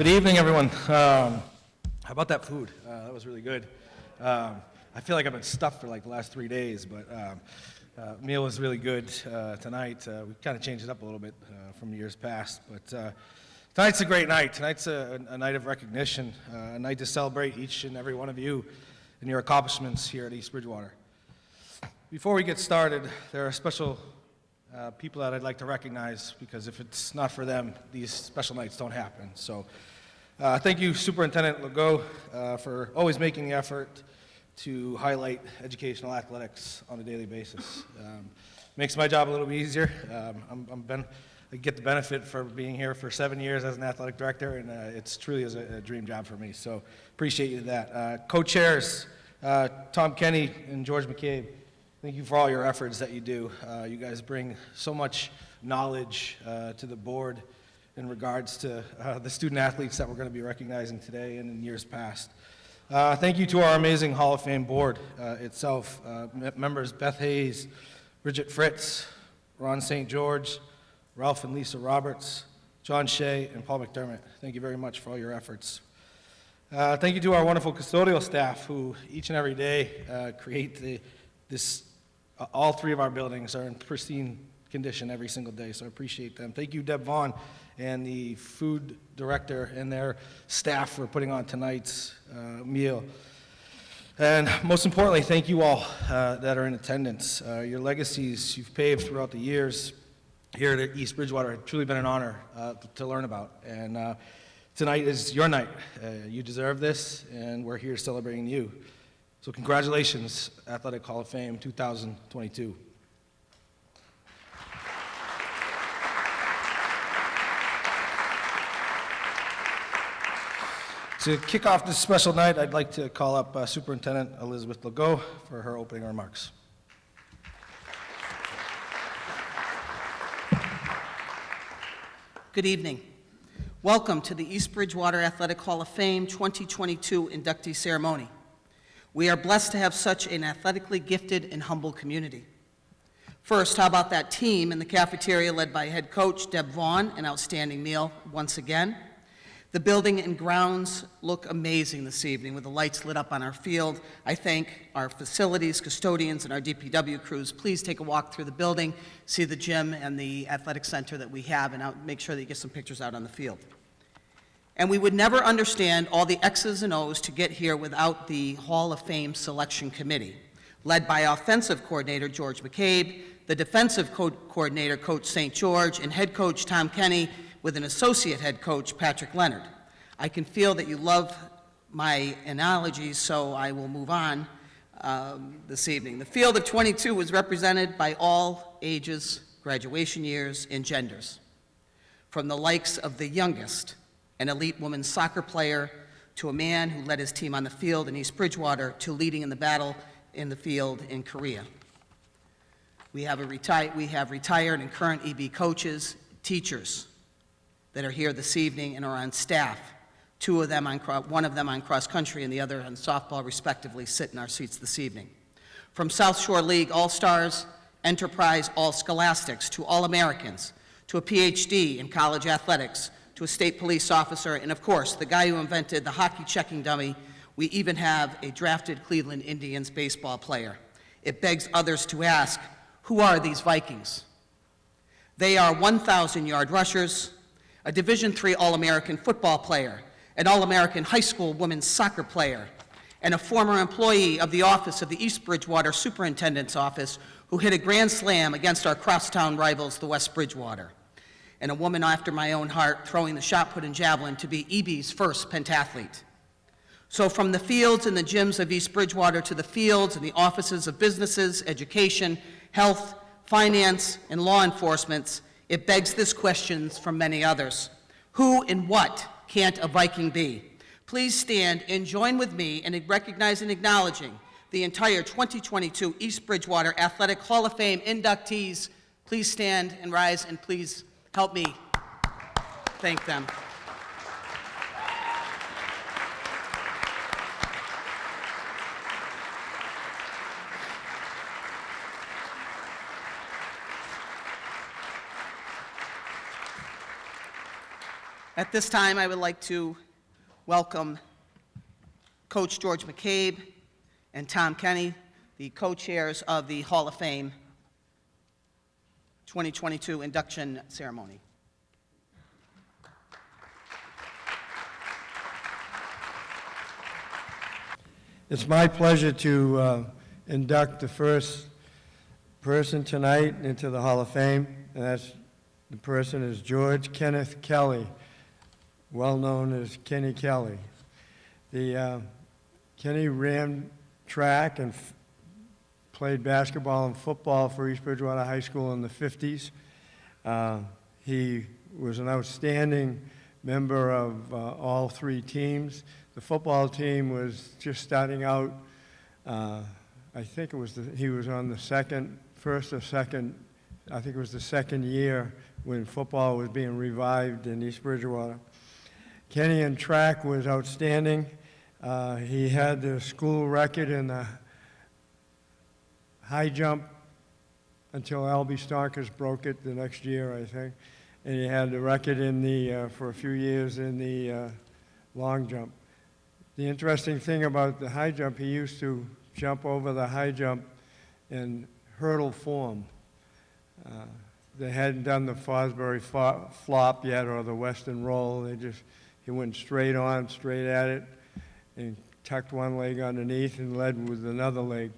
Good evening, everyone. How about that food? That was really good. I feel like I've been stuffed for like the last 3 days, but meal was really good tonight. We kind of changed it up a little bit from years past, but tonight's a great night. Tonight's a night of recognition, a night to celebrate each and every one of you and your accomplishments here at East Bridgewater. Before we get started, there are special people that I'd like to recognize, because if it's not for them, these special nights don't happen. So thank you, Superintendent Legault, for always making the effort to highlight educational athletics on a daily basis. Makes my job a little bit easier. I get the benefit for being here for 7 years as an athletic director, and it's truly is a dream job for me. So appreciate you that. Co-chairs, Tom Kenny and George McCabe, thank you for all your efforts that you do. You guys bring so much knowledge to the board in regards to the student athletes that we're going to be recognizing today and in years past. Thank you to our amazing Hall of Fame board itself, members Beth Hayes, Bridget Fritz, Ron St. George, Ralph and Lisa Roberts, John Shea, and Paul McDermott. Thank you very much for all your efforts. Thank you to our wonderful custodial staff who each and every day create all three of our buildings are in pristine condition every single day, so I appreciate them. Thank you, Deb Vaughn, and the food director and their staff for putting on tonight's meal. And most importantly, thank you all that are in attendance. Your legacies you've paved throughout the years here at East Bridgewater have truly been an honor to learn about. And tonight is your night. You deserve this, and we're here celebrating you. So congratulations, Athletic Hall of Fame 2022. To kick off this special night, I'd like to call up Superintendent Elizabeth Legault for her opening remarks. Good evening. Welcome to the East Bridgewater Athletic Hall of Fame 2022 inductee ceremony. We are blessed to have such an athletically gifted and humble community. First, how about that team in the cafeteria led by head coach Deb Vaughn, an outstanding meal once again. The building and grounds look amazing this evening with the lights lit up on our field. I thank our facilities, custodians, and our DPW crews. Please take a walk through the building, see the gym and the athletic center that we have, and make sure that you get some pictures out on the field. And we would never understand all the X's and O's to get here without the Hall of Fame Selection Committee, led by offensive coordinator George McCabe, the defensive coordinator Coach St. George, and head coach Tom Kenny, with an associate head coach Patrick Leonard. I can feel that you love my analogies, so I will move on this evening. The field of 22 was represented by all ages, graduation years, and genders, from the likes of the youngest, an elite women's soccer player, to a man who led his team on the field in East Bridgewater, to leading in the battle in the field in Korea. We have retired and current EB coaches, teachers that are here this evening and are on staff. One of them on cross country and the other on softball, respectively, sit in our seats this evening. From South Shore League All-Stars, Enterprise All-Scholastics, to All-Americans, to a PhD in college athletics, to a state police officer, and of course, the guy who invented the hockey checking dummy. We even have a drafted Cleveland Indians baseball player. It begs others to ask, who are these Vikings? They are 1,000-yard rushers, a Division III All-American football player, an All-American high school women's soccer player, and a former employee of the office of the East Bridgewater Superintendent's Office who hit a grand slam against our crosstown rivals, the West Bridgewater, and a woman after my own heart throwing the shot put and javelin to be EB's first pentathlete. So from the fields and the gyms of East Bridgewater to the fields and the offices of businesses, education, health, finance, and law enforcement, it begs this question from many others. Who and what can't a Viking be? Please stand and join with me in recognizing and acknowledging the entire 2022 East Bridgewater Athletic Hall of Fame inductees. Please stand and rise, and please help me thank them. At this time, I would like to welcome Coach George McCabe and Tom Kenny, the co-chairs of the Hall of Fame 2022 induction ceremony. It's my pleasure to induct the first person tonight into the Hall of Fame, and the person is George Kenneth Kelly, well known as Kenny Kelly. Kenny ran track and played basketball and football for East Bridgewater High School in the 50s. He was an outstanding member of all three teams. The football team was just starting out. I think it was he was on the first or second, I think it was the second year when football was being revived in East Bridgewater. Kenny in track was outstanding. He had the school record in the high jump until Albie Stonkers broke it the next year, I think. And he had the record for a few years in the long jump. The interesting thing about the high jump, he used to jump over the high jump in hurdle form. They hadn't done the Fosbury flop yet or the Western roll. He went straight on, straight at it, and tucked one leg underneath and led with another leg.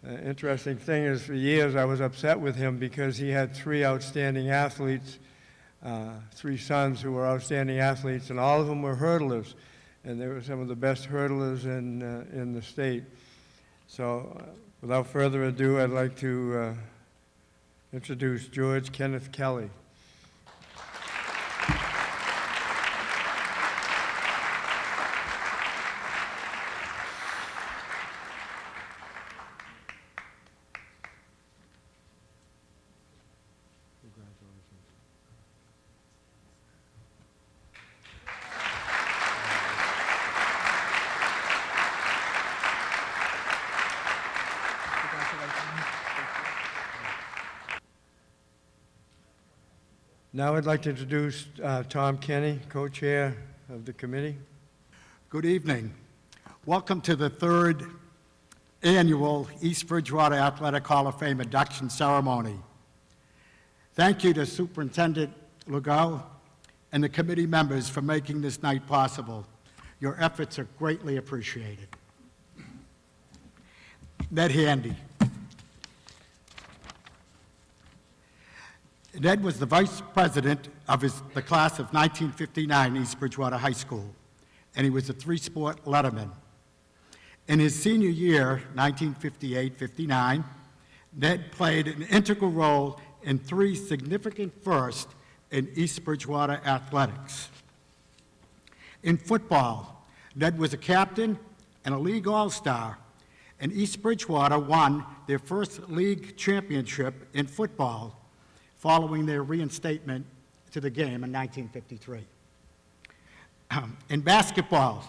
Interesting thing is, for years I was upset with him because he had three outstanding athletes, three sons who were outstanding athletes, and all of them were hurdlers. And they were some of the best hurdlers in the state. So without further ado, I'd like to introduce George Kenneth Kelly. Now I'd like to introduce Tom Kenny, co-chair of the committee. Good evening. Welcome to the third annual East Bridgewater Athletic Hall of Fame induction ceremony. Thank you to Superintendent Legault and the committee members for making this night possible. Your efforts are greatly appreciated. Ned Handy. Ned was the vice president of the class of 1959 East Bridgewater High School, and he was a three-sport letterman. In his senior year, 1958-59, Ned played an integral role in three significant firsts in East Bridgewater athletics. In football, Ned was a captain and a league all-star, and East Bridgewater won their first league championship in football following their reinstatement to the game in 1953. In basketball,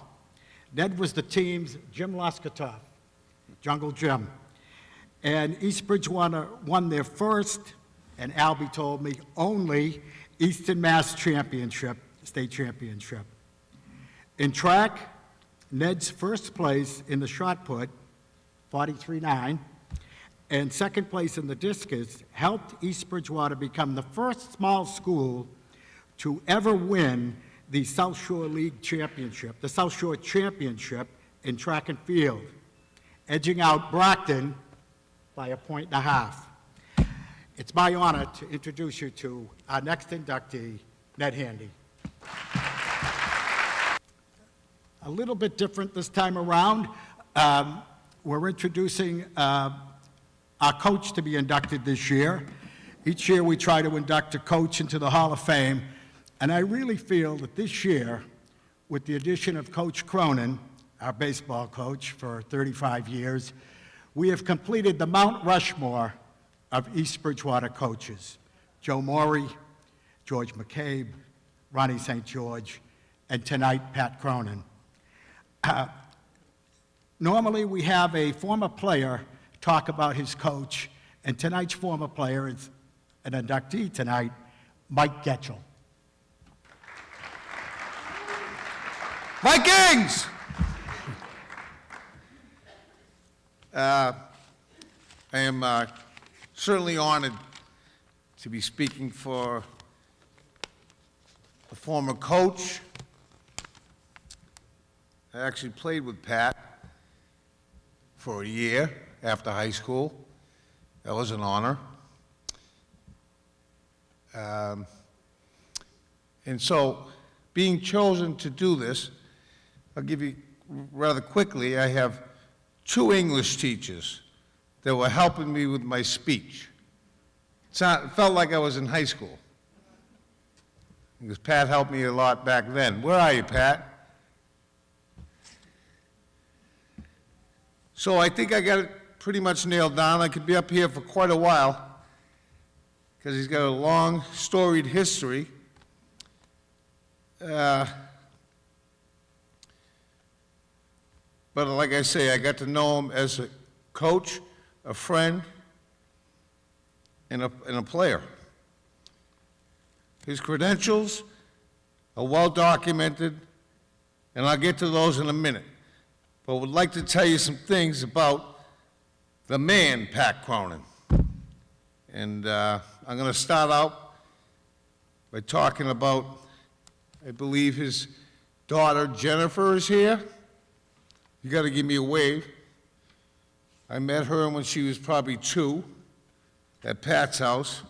Ned was the team's Jim Luskatoff, Jungle Jim, and East Bridgewater won their first, and Albie told me, only Eastern Mass championship, state championship. In track, Ned's first place in the shot put, 43.9, and second place in the discus helped East Bridgewater become the first small school to ever win the South Shore League Championship, the South Shore Championship in track and field, edging out Brockton by 1.5 points. It's my honor to introduce you to our next inductee, Ned Handy. A little bit different this time around. We're introducing our coach to be inducted this year. Each year we try to induct a coach into the Hall of Fame, and I really feel that this year, with the addition of Coach Cronin, our baseball coach for 35 years, we have completed the Mount Rushmore of East Bridgewater coaches. Joe Morey, George McCabe, Ronnie St. George, and tonight, Pat Cronin. Normally we have a former player talk about his coach, and tonight's former player is an inductee tonight, Mike Getchell. Vikings! I am certainly honored to be speaking for a former coach. I actually played with Pat for a year after high school. That was an honor. And so, being chosen to do this, I'll give you rather quickly, I have 2 English teachers that were helping me with my speech. It felt like I was in high school, because Pat helped me a lot back then. Where are you, Pat? So I think I got it pretty much nailed down. I could be up here for quite a while, because he's got a long, storied history. But like I say, I got to know him as a coach, a friend, and a player. His credentials are well documented, and I'll get to those in a minute. But would like to tell you some things about the man, Pat Cronin. And I'm going to start out by talking about, I believe his daughter Jennifer is here. You got to give me a wave. I met her when she was probably 2 at Pat's house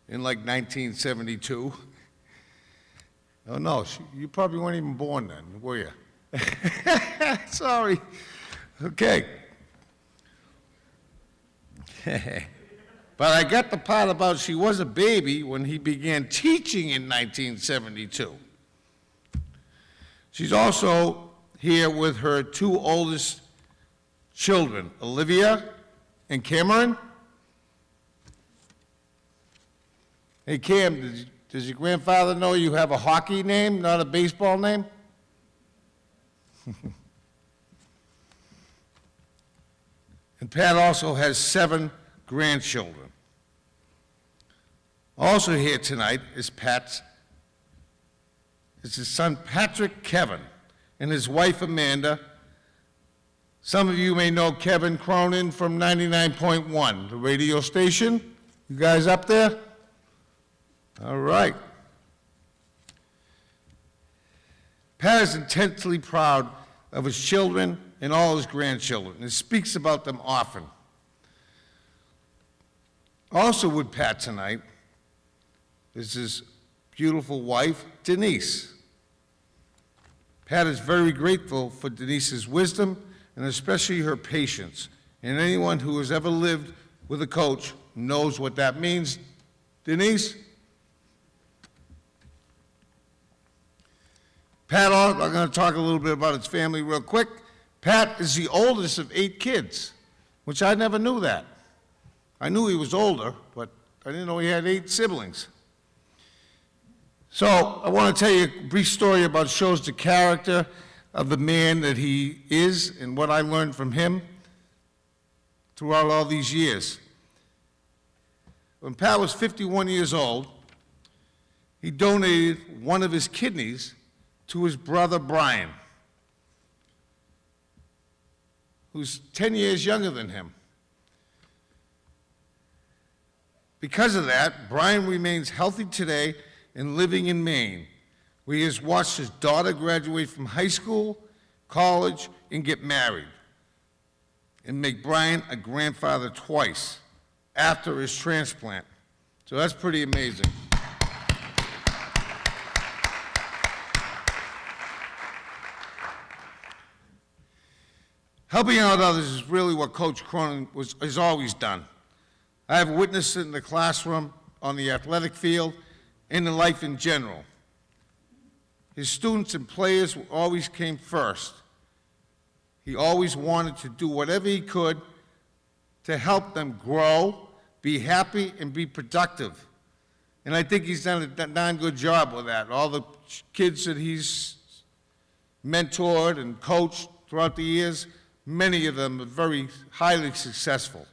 in like 1972. Oh no, you probably weren't even born then, were you? Sorry. Okay. But I got the part about she was a baby when he began teaching in 1972. She's also here with her 2 oldest children, Olivia and Cameron. Hey, Cam, does your grandfather know you have a hockey name, not a baseball name? And Pat also has 7 grandchildren. Also here tonight is his son Patrick Kevin and his wife Amanda. Some of you may know Kevin Cronin from 99.1, the radio station. You guys up there? All right. Pat is intensely proud of his children and all his grandchildren, and speaks about them often. Also with Pat tonight is his beautiful wife, Denise. Pat is very grateful for Denise's wisdom and especially her patience. And anyone who has ever lived with a coach knows what that means. Denise? Pat, I'm going to talk a little bit about his family real quick. Pat is the oldest of 8 kids, which I never knew that. I knew he was older, but I didn't know he had 8 siblings. So I want to tell you a brief story about shows the character of the man that he is and what I learned from him throughout all these years. When Pat was 51 years old, he donated one of his kidneys to his brother Brian, who's 10 years younger than him. Because of that, Brian remains healthy today and living in Maine, where he has watched his daughter graduate from high school, college, and get married, and make Brian a grandfather twice after his transplant. So that's pretty amazing. Helping out others is really what Coach Cronin has always done. I have witnessed it in the classroom, on the athletic field, and in life in general. His students and players always came first. He always wanted to do whatever he could to help them grow, be happy, and be productive. And I think he's done a darn good job with that. All the kids that he's mentored and coached throughout the years, many of them are very highly successful.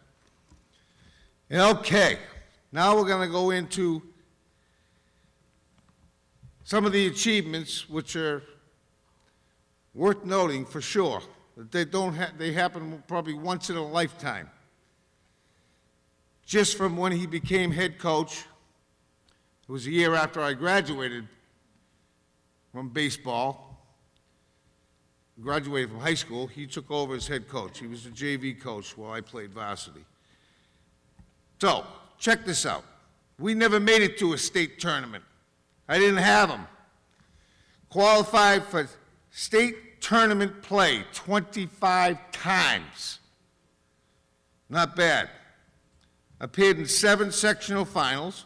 And okay, now we're going to go into some of the achievements which are worth noting for sure, that they happen probably once in a lifetime. Just from when he became head coach, it was a year after I graduated from baseball, graduated from high school, he took over as head coach. He was the JV coach while I played varsity. So, check this out. We never made it to a state tournament. I didn't have them. Qualified for state tournament play 25 times. Not bad. Appeared in 7 sectional finals,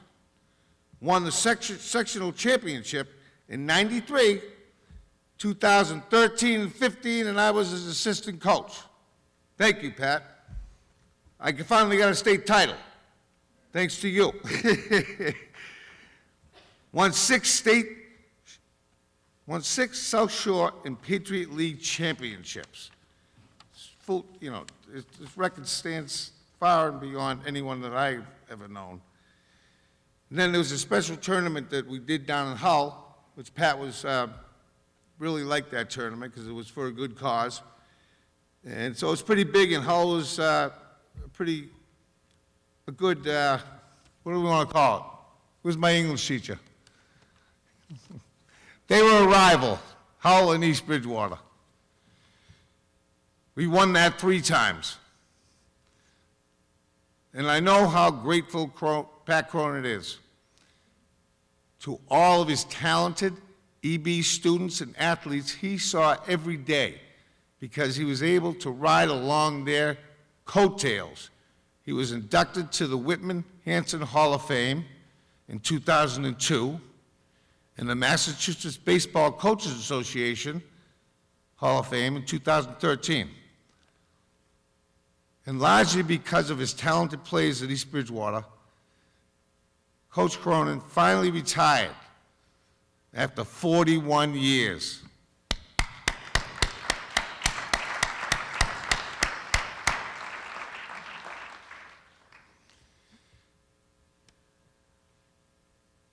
won the sectional championship in '93, 2013 and 15, and I was his assistant coach. Thank you, Pat. I finally got a state title, thanks to you. Won 6 South Shore and Patriot League championships. Full, you know, this record stands far and beyond anyone that I've ever known. And then there was a special tournament that we did down in Hull, which Pat was really liked that tournament because it was for a good cause. And so it's pretty big, and Hull was a good, what do we want to call it? Who's my English teacher? They were a rival, Hull and East Bridgewater. We won that 3 times. And I know how grateful Pat Cronin is to all of his talented EB students and athletes he saw every day because he was able to ride along their coattails. He was inducted to the Whitman-Hanson Hall of Fame in 2002 and the Massachusetts Baseball Coaches Association Hall of Fame in 2013. And largely because of his talented plays at East Bridgewater, Coach Cronin finally retired after 41 years.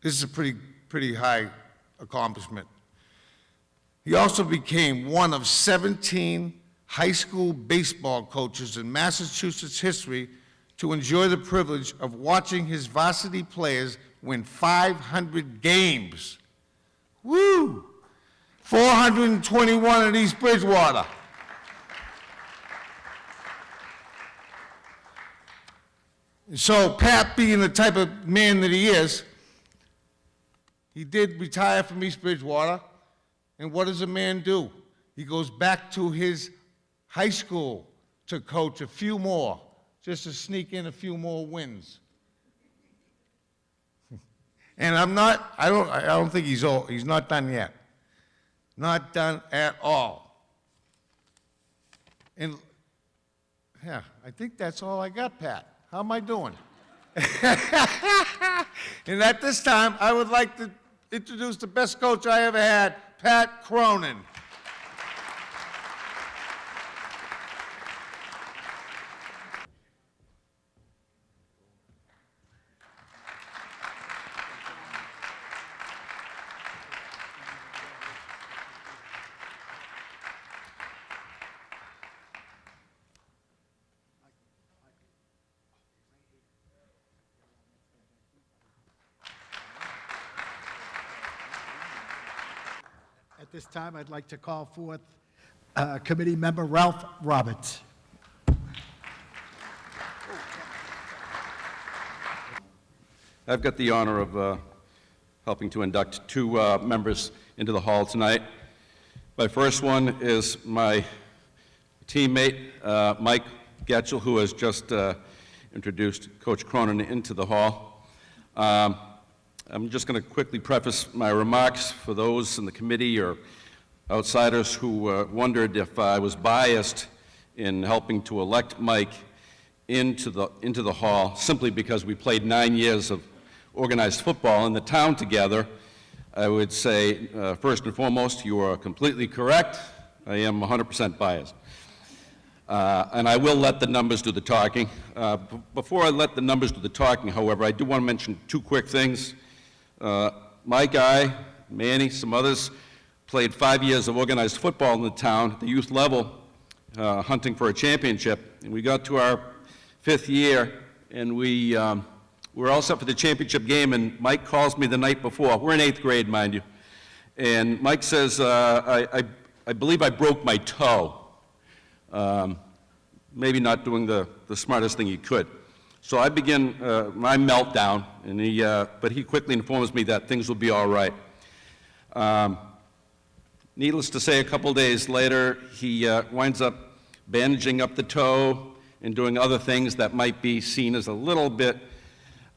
This is a pretty high accomplishment. He also became one of 17 high school baseball coaches in Massachusetts history to enjoy the privilege of watching his varsity players win 500 games. Woo! 421 at East Bridgewater. So Pat, being the type of man that he is, he did retire from East Bridgewater, and what does a man do? He goes back to his high school to coach a few more, just to sneak in a few more wins. And I don't think he's not done yet. Not done at all. And yeah, I think that's all I got, Pat. How am I doing? And at this time, I would like to introduce the best coach I ever had, Pat Cronin. At this time, I'd like to call forth Committee Member Ralph Roberts. I've got the honor of helping to induct 2 members into the hall tonight. My first one is my teammate, Mike Getchell, who has just introduced Coach Cronin into the hall. I'm just going to quickly preface my remarks for those in the committee or outsiders who wondered if I was biased in helping to elect Mike into the hall simply because we played 9 years of organized football in the town together. I would say, first and foremost, you are completely correct. I am 100% biased. And I will let the numbers do the talking. Before I let the numbers do the talking, however, I do want to mention 2 quick things. Mike, Manny, some others played 5 years of organized football in the town at the youth level, hunting for a championship. And we got to our 5th year, and we were all set for the championship game, and Mike calls me the night before. We're in 8th grade, mind you. And Mike says, I believe I broke my toe. Maybe not doing the smartest thing he could. So I begin my meltdown, and but he quickly informs me that things will be all right. Needless to say, a couple days later, he winds up bandaging up the toe and doing other things that might be seen as a little bit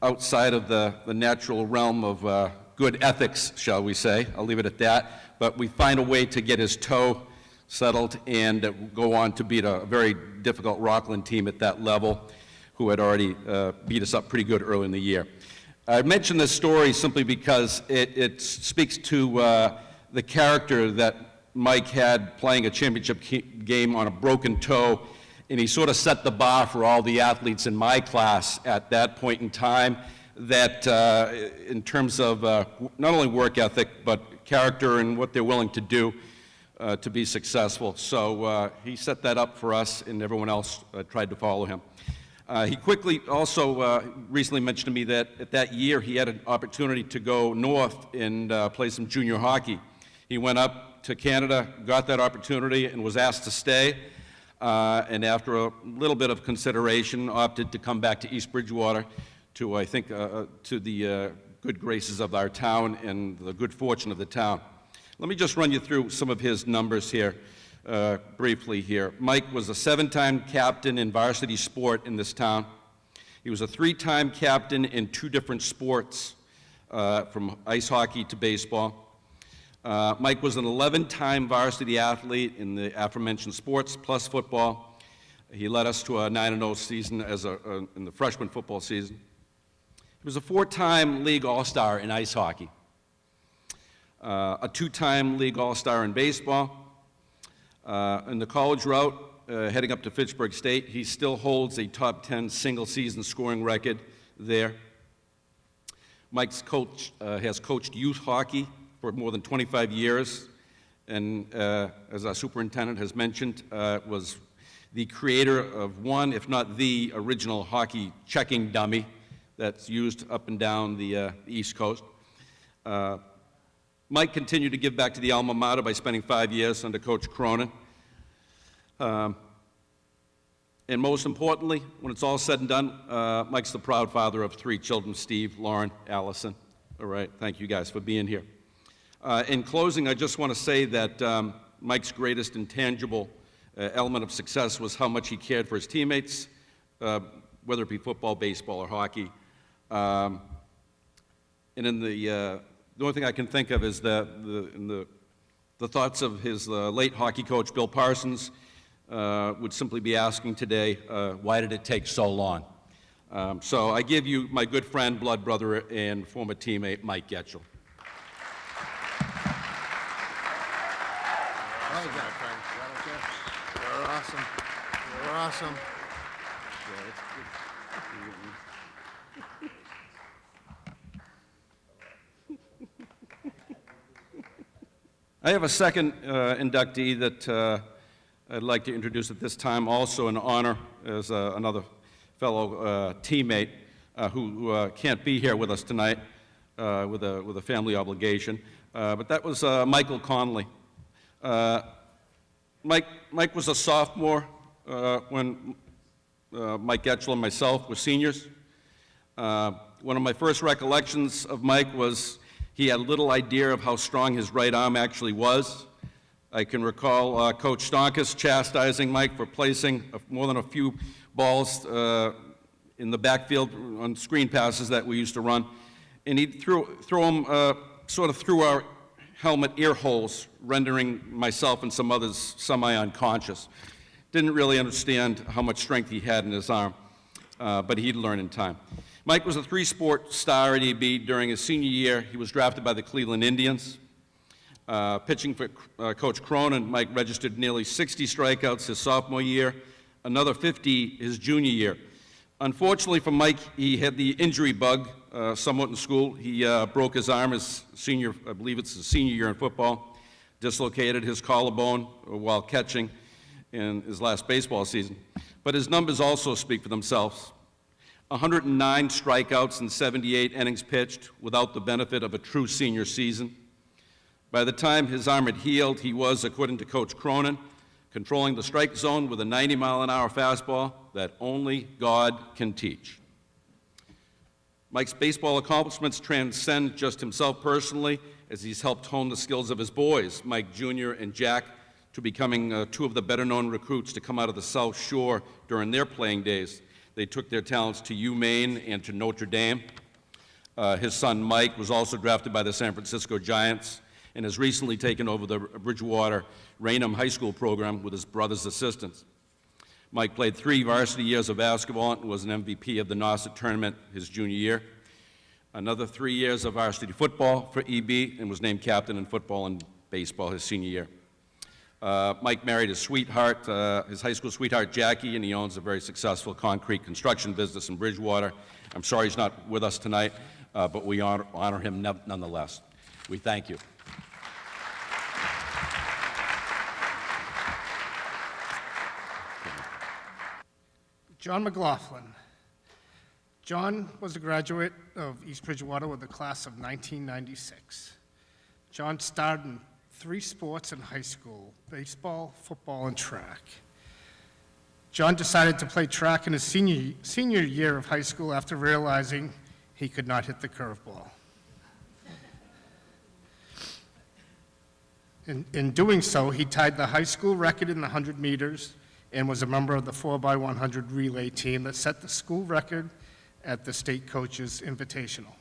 outside of the natural realm of good ethics, shall we say. I'll leave it at that. But we find a way to get his toe settled and go on to beat a very difficult Rockland team at that level who had already beat us up pretty good early in the year. I mention this story simply because it speaks to the character that Mike had playing a championship game on a broken toe, and he sort of set the bar for all the athletes in my class at that point in time, that in terms of not only work ethic, but character and what they're willing to do to be successful. So he set that up for us, and everyone else tried to follow him. He quickly also recently mentioned to me that at that year he had an opportunity to go north and play some junior hockey. He went up to Canada, got that opportunity, and was asked to stay. And after a little bit of consideration, opted to come back to East Bridgewater to, I think, to the good graces of our town and the good fortune of the town. Let me just run you through some of his numbers here, briefly here. Mike was a 7-time captain in varsity sport in this town. He was a 3-time captain in 2 different sports, from ice hockey to baseball. Mike was an 11-time varsity athlete in the aforementioned sports plus football. He led us to a 9-0 season in the freshman football season. He was a 4-time league all-star in ice hockey, a 2-time league all-star in baseball. In the college route, heading up to Fitchburg State, he still holds a top 10 single-season scoring record there. Mike's has coached youth hockey for more than 25 years, and as our superintendent has mentioned, was the creator of one, if not the original hockey checking dummy that's used up and down the East Coast. Mike continued to give back to the alma mater by spending 5 years under Coach Cronin. And most importantly, when it's all said and done, Mike's the proud father of 3 children, Steve, Lauren, Allison. All right, thank you guys for being here. In closing, I just want to say that Mike's greatest intangible element of success was how much he cared for his teammates, whether it be football, baseball, or hockey. And in the only thing I can think of is the thoughts of his late hockey coach, Bill Parsons, would simply be asking today, why did it take so long? So I give you my good friend, blood brother, and former teammate, Mike Getchell. You're awesome. You're awesome. I have a second inductee that I'd like to introduce at this time, also in honor as another fellow teammate who can't be here with us tonight with a family obligation. But that was Michael Conley. Mike was a sophomore when Mike Getchell and myself were seniors. One of my first recollections of Mike was he had little idea of how strong his right arm actually was. I can recall Coach Stonkus chastising Mike for placing more than a few balls in the backfield on screen passes that we used to run. And he'd throw them sort of through our helmet ear holes, rendering myself and some others semi-unconscious. Didn't really understand how much strength he had in his arm, but he'd learn in time. Mike was a 3-sport star at EB. During his senior year, he was drafted by the Cleveland Indians. Pitching for Coach Cronin, Mike registered nearly 60 strikeouts his sophomore year, another 50 his junior year. Unfortunately for Mike, he had the injury bug somewhat in school. He broke his arm his senior, I believe it's his senior year in football. dislocated his collarbone while catching in his last baseball season. But his numbers also speak for themselves. 109 strikeouts and 78 innings pitched without the benefit of a true senior season. By the time his arm had healed, he was, according to Coach Cronin, controlling the strike zone with a 90-mile-an-hour fastball that only God can teach. Mike's baseball accomplishments transcend just himself personally, as he's helped hone the skills of his boys, Mike Jr. and Jack, to becoming two of the better-known recruits to come out of the South Shore during their playing days. They took their talents to UMaine and to Notre Dame. His son Mike was also drafted by the San Francisco Giants and has recently taken over the Bridgewater Raynham High School program with his brother's assistance. Mike played 3 varsity years of basketball and was an MVP of the Nauset tournament his junior year. Another 3 years of varsity football for EB and was named captain in football and baseball his senior year. Mike married his sweetheart, his high school sweetheart, Jackie, and he owns a very successful concrete construction business in Bridgewater. I'm sorry he's not with us tonight, but we honor him nonetheless. We thank you. John McLaughlin. John was a graduate of East Bridgewater with the class of 1996. John starred in 3 sports in high school: baseball, football, and track. John decided to play track in his senior year of high school after realizing he could not hit the curveball. In doing so, he tied the high school record in the 100 meters and was a member of the 4x100 relay team that set the school record at the state coaches invitational.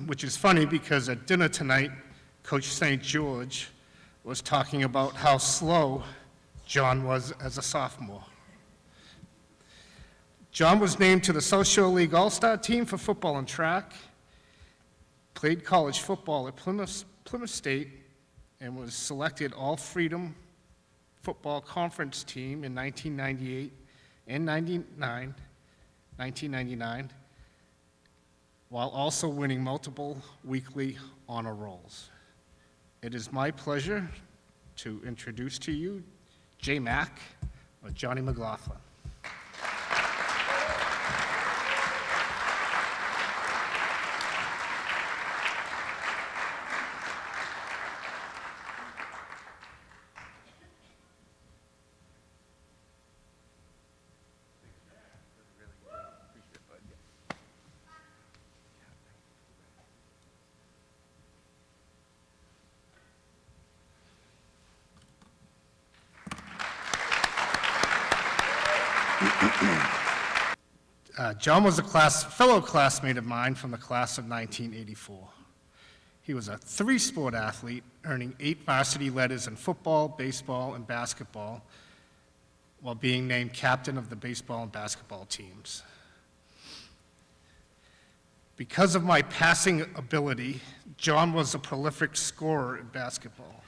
Which is funny because at dinner tonight, Coach St. George was talking about how slow John was as a sophomore. John was named to the South Shore League All-Star team for football and track, played college football at Plymouth State, and was selected All-Freedom Football Conference team in 1998 and 1999, while also winning multiple weekly honor rolls. It is my pleasure to introduce to you J. Mack, or Johnny McLaughlin. John was a fellow classmate of mine from the class of 1984. He was a 3-sport athlete, earning 8 varsity letters in football, baseball, and basketball, while being named captain of the baseball and basketball teams. Because of my passing ability, John was a prolific scorer in basketball,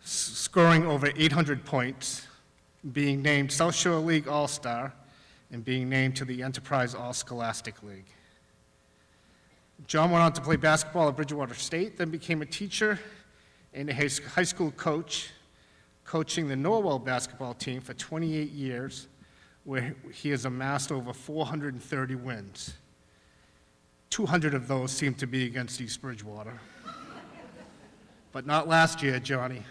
scoring over 800 points, being named South Shore League All-Star, and being named to the Enterprise All-Scholastic League. John went on to play basketball at Bridgewater State, then became a teacher and a high school coach, coaching the Norwell basketball team for 28 years, where he has amassed over 430 wins. 200 of those seem to be against East Bridgewater. But not last year, Johnny.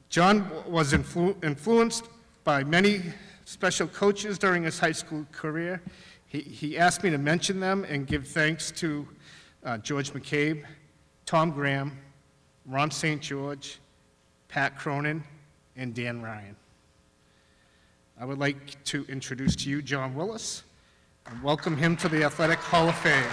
John was influenced by many special coaches during his high school career. He asked me to mention them and give thanks to George McCabe, Tom Graham, Ron St. George, Pat Cronin, and Dan Ryan. I would like to introduce to you John Willis and welcome him to the Athletic Hall of Fame.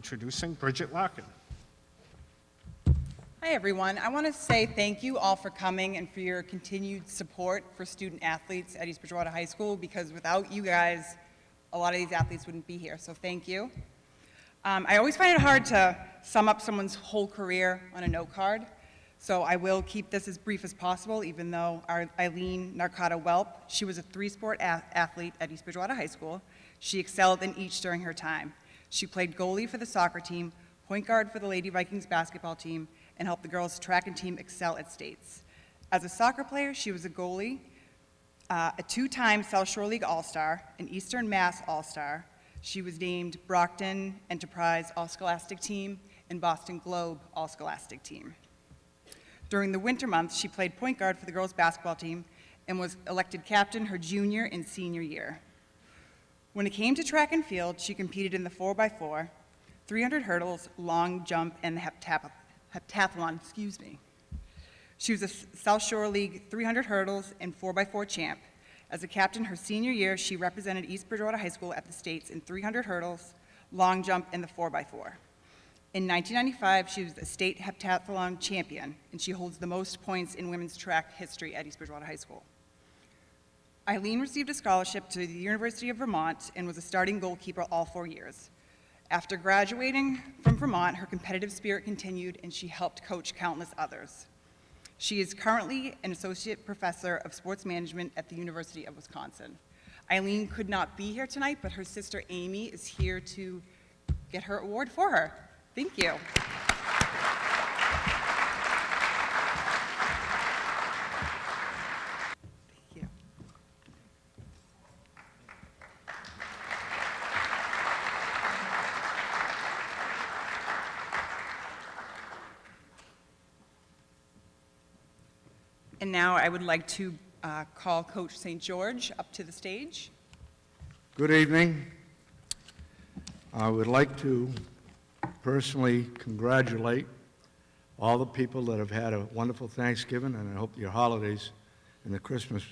introducing Bridget Larkin. Hi, everyone. I want to say thank you all for coming and for your continued support for student athletes at East Bridgewater High School, because without you guys, a lot of these athletes wouldn't be here, so thank you. I always find it hard to sum up someone's whole career on a note card, so I will keep this as brief as possible, even though our Eileen Narcata-Welp, she was a three-sport athlete at East Bridgewater High School. She excelled in each during her time. She played goalie for the soccer team, point guard for the Lady Vikings basketball team, and helped the girls' track and team excel at states. As a soccer player, she was a goalie, a two-time South Shore League All-Star, an Eastern Mass All-Star. She was named Brockton Enterprise All-Scholastic Team and Boston Globe All-Scholastic Team. During the winter months, she played point guard for the girls' basketball team and was elected captain her junior and senior year. When it came to track and field, she competed in the 4x4, 300 hurdles, long jump, and the heptathlon, She was a South Shore League 300 hurdles and 4x4 champ. As a captain her senior year, she represented East Bridgewater High School at the States in 300 hurdles, long jump, and the 4x4. In 1995, she was the state heptathlon champion, and she holds the most points in women's track history at East Bridgewater High School. Eileen received a scholarship to the University of Vermont and was a starting goalkeeper all 4 years. After graduating from Vermont, her competitive spirit continued, and she helped coach countless others. She is currently an associate professor of sports management at the University of Wisconsin. Eileen could not be here tonight, but her sister Amy is here to get her award for her. Thank you. Thank you. And now I would like to call Coach St. George up to the stage. Good evening. I would like to personally congratulate all the people that have had a wonderful Thanksgiving, and I hope your holidays and at Christmas,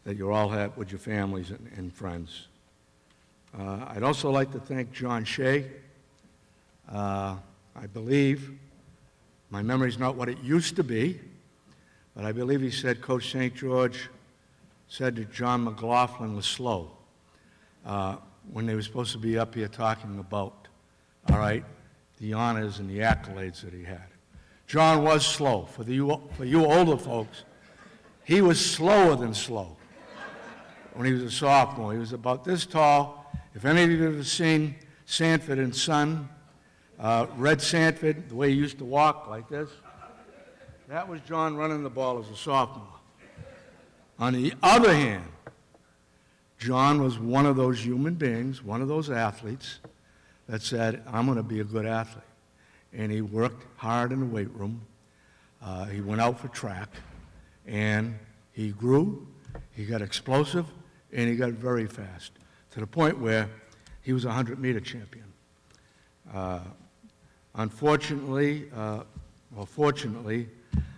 that you all have with your families and friends. I'd also like to thank John Shea. I believe, my memory's not what it used to be, but I believe he said Coach St. George said that John McLaughlin was slow when they were supposed to be up here talking about, all right, the honors and the accolades that he had. John was slow. For you older folks, he was slower than slow when he was a sophomore. He was about this tall. If any of you have ever seen Sanford and Son, Red Sanford, the way he used to walk like this, that was John running the ball as a sophomore. On the other hand, John was one of those human beings, one of those athletes that said, I'm going to be a good athlete. And he worked hard in the weight room. He went out for track, and he grew, he got explosive, and he got very fast, to the point where he was a 100-meter champion. Unfortunately, well, fortunately,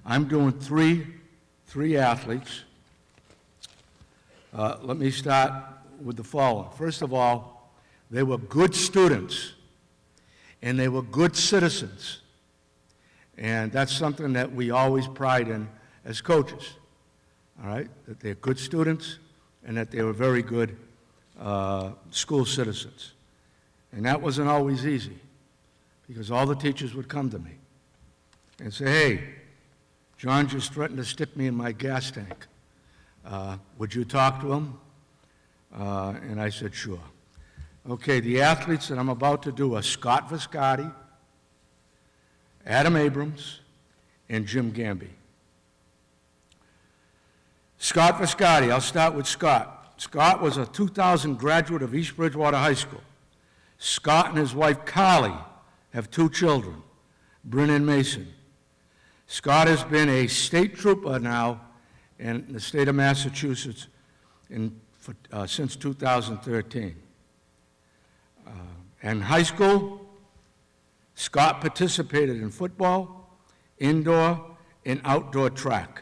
I'm doing three athletes. Let me start with the following. First of all, they were good students, and they were good citizens. And that's something that we always pride in as coaches, all right? That they're good students and that they were very good school citizens. And that wasn't always easy, because all the teachers would come to me and say, hey, John just threatened to stick me in my gas tank. Would you talk to him? And I said, sure. Okay, the athletes that I'm about to do are Scott Viscardi, Adam Abrams, and Jim Gamby. Scott Viscardi, I'll start with Scott. Scott was a 2000 graduate of East Bridgewater High School. Scott and his wife, Carly, have 2 children, Bryn and Mason. Scott has been a state trooper now in the state of Massachusetts since 2013. In high school, Scott participated in football, indoor, and outdoor track.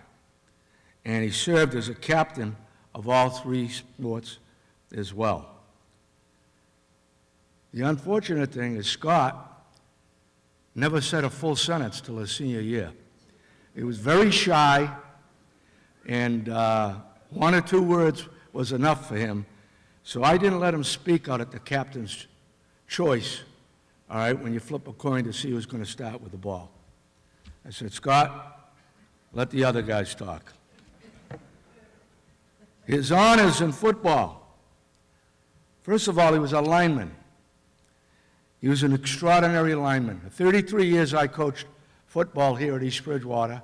And he served as a captain of all 3 sports as well. The unfortunate thing is Scott never said a full sentence till his senior year. He was very shy, and one or two words was enough for him. So I didn't let him speak out at the captain's choice, all right, when you flip a coin to see who's going to start with the ball. I said, Scott, let the other guys talk. His honors in football. First of all, he was a lineman. He was an extraordinary lineman. The 33 years I coached football here at East Bridgewater,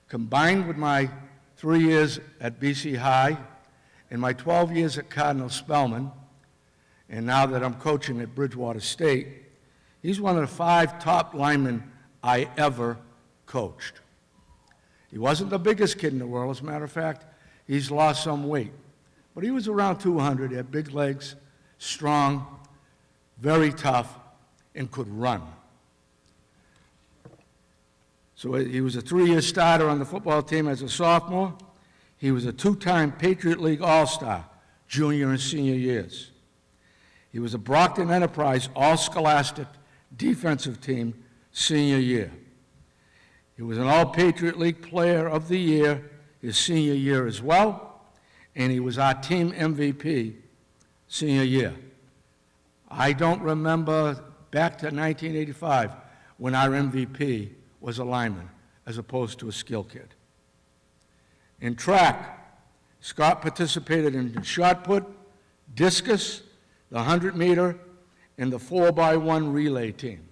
combined with my 3 years at BC High and my 12 years at Cardinal Spellman, and now that I'm coaching at Bridgewater State, he's one of the 5 top linemen I ever coached. He wasn't the biggest kid in the world. As a matter of fact, he's lost some weight. But he was around 200, he had big legs, strong, very tough, and could run. So he was a 3-year starter on the football team as a sophomore. He was a 2-time Patriot League All-Star, junior and senior years. He was a Brockton Enterprise All-Scholastic defensive team senior year. He was an All-Patriot League Player of the Year his senior year as well, and he was our team MVP senior year. I don't remember back to 1985 when our MVP was a lineman as opposed to a skill kid. In track, Scott participated in the shot put, discus, the 100-meter, and the 4x1 relay team.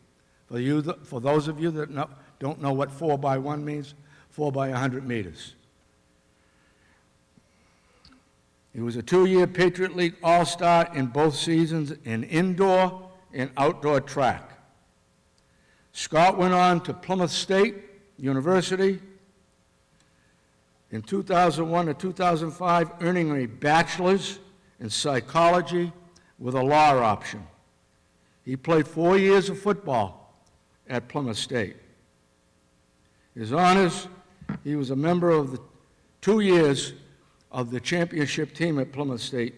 For those of you that don't know what 4x1 means, 4 by 100 meters. He was a 2-year Patriot League All-Star in both seasons in indoor and outdoor track. Scott went on to Plymouth State University in 2001 to 2005, earning a bachelor's in psychology with a law option. He played 4 years of football at Plymouth State. His honors, he was a member of the 2 years of the championship team at Plymouth State.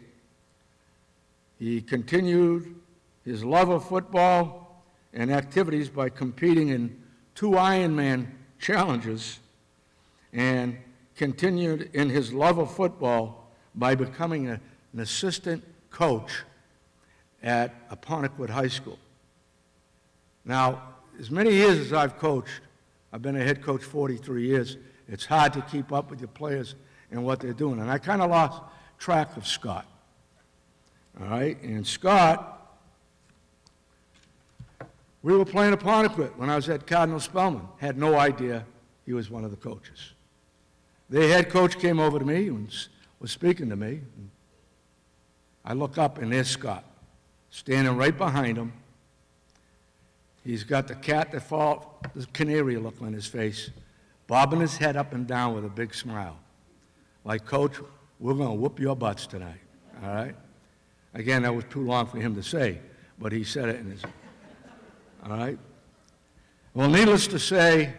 He continued his love of football and activities by competing in 2 Ironman challenges, and continued in his love of football by becoming an assistant coach at Apponequet High School. Now, as many years as I've coached, I've been a head coach 43 years, it's hard to keep up with your players and what they're doing. And I kind of lost track of Scott. All right? And Scott, we were playing Apponequet when I was at Cardinal Spellman. Had no idea he was one of the coaches. Their head coach came over to me and was speaking to me. And I look up, and there's Scott, standing right behind him. He's got the the canary look on his face, bobbing his head up and down with a big smile. Like, Coach, we're going to whoop your butts tonight, all right? Again, that was too long for him to say, but he said it in his, all right? Well, needless to say,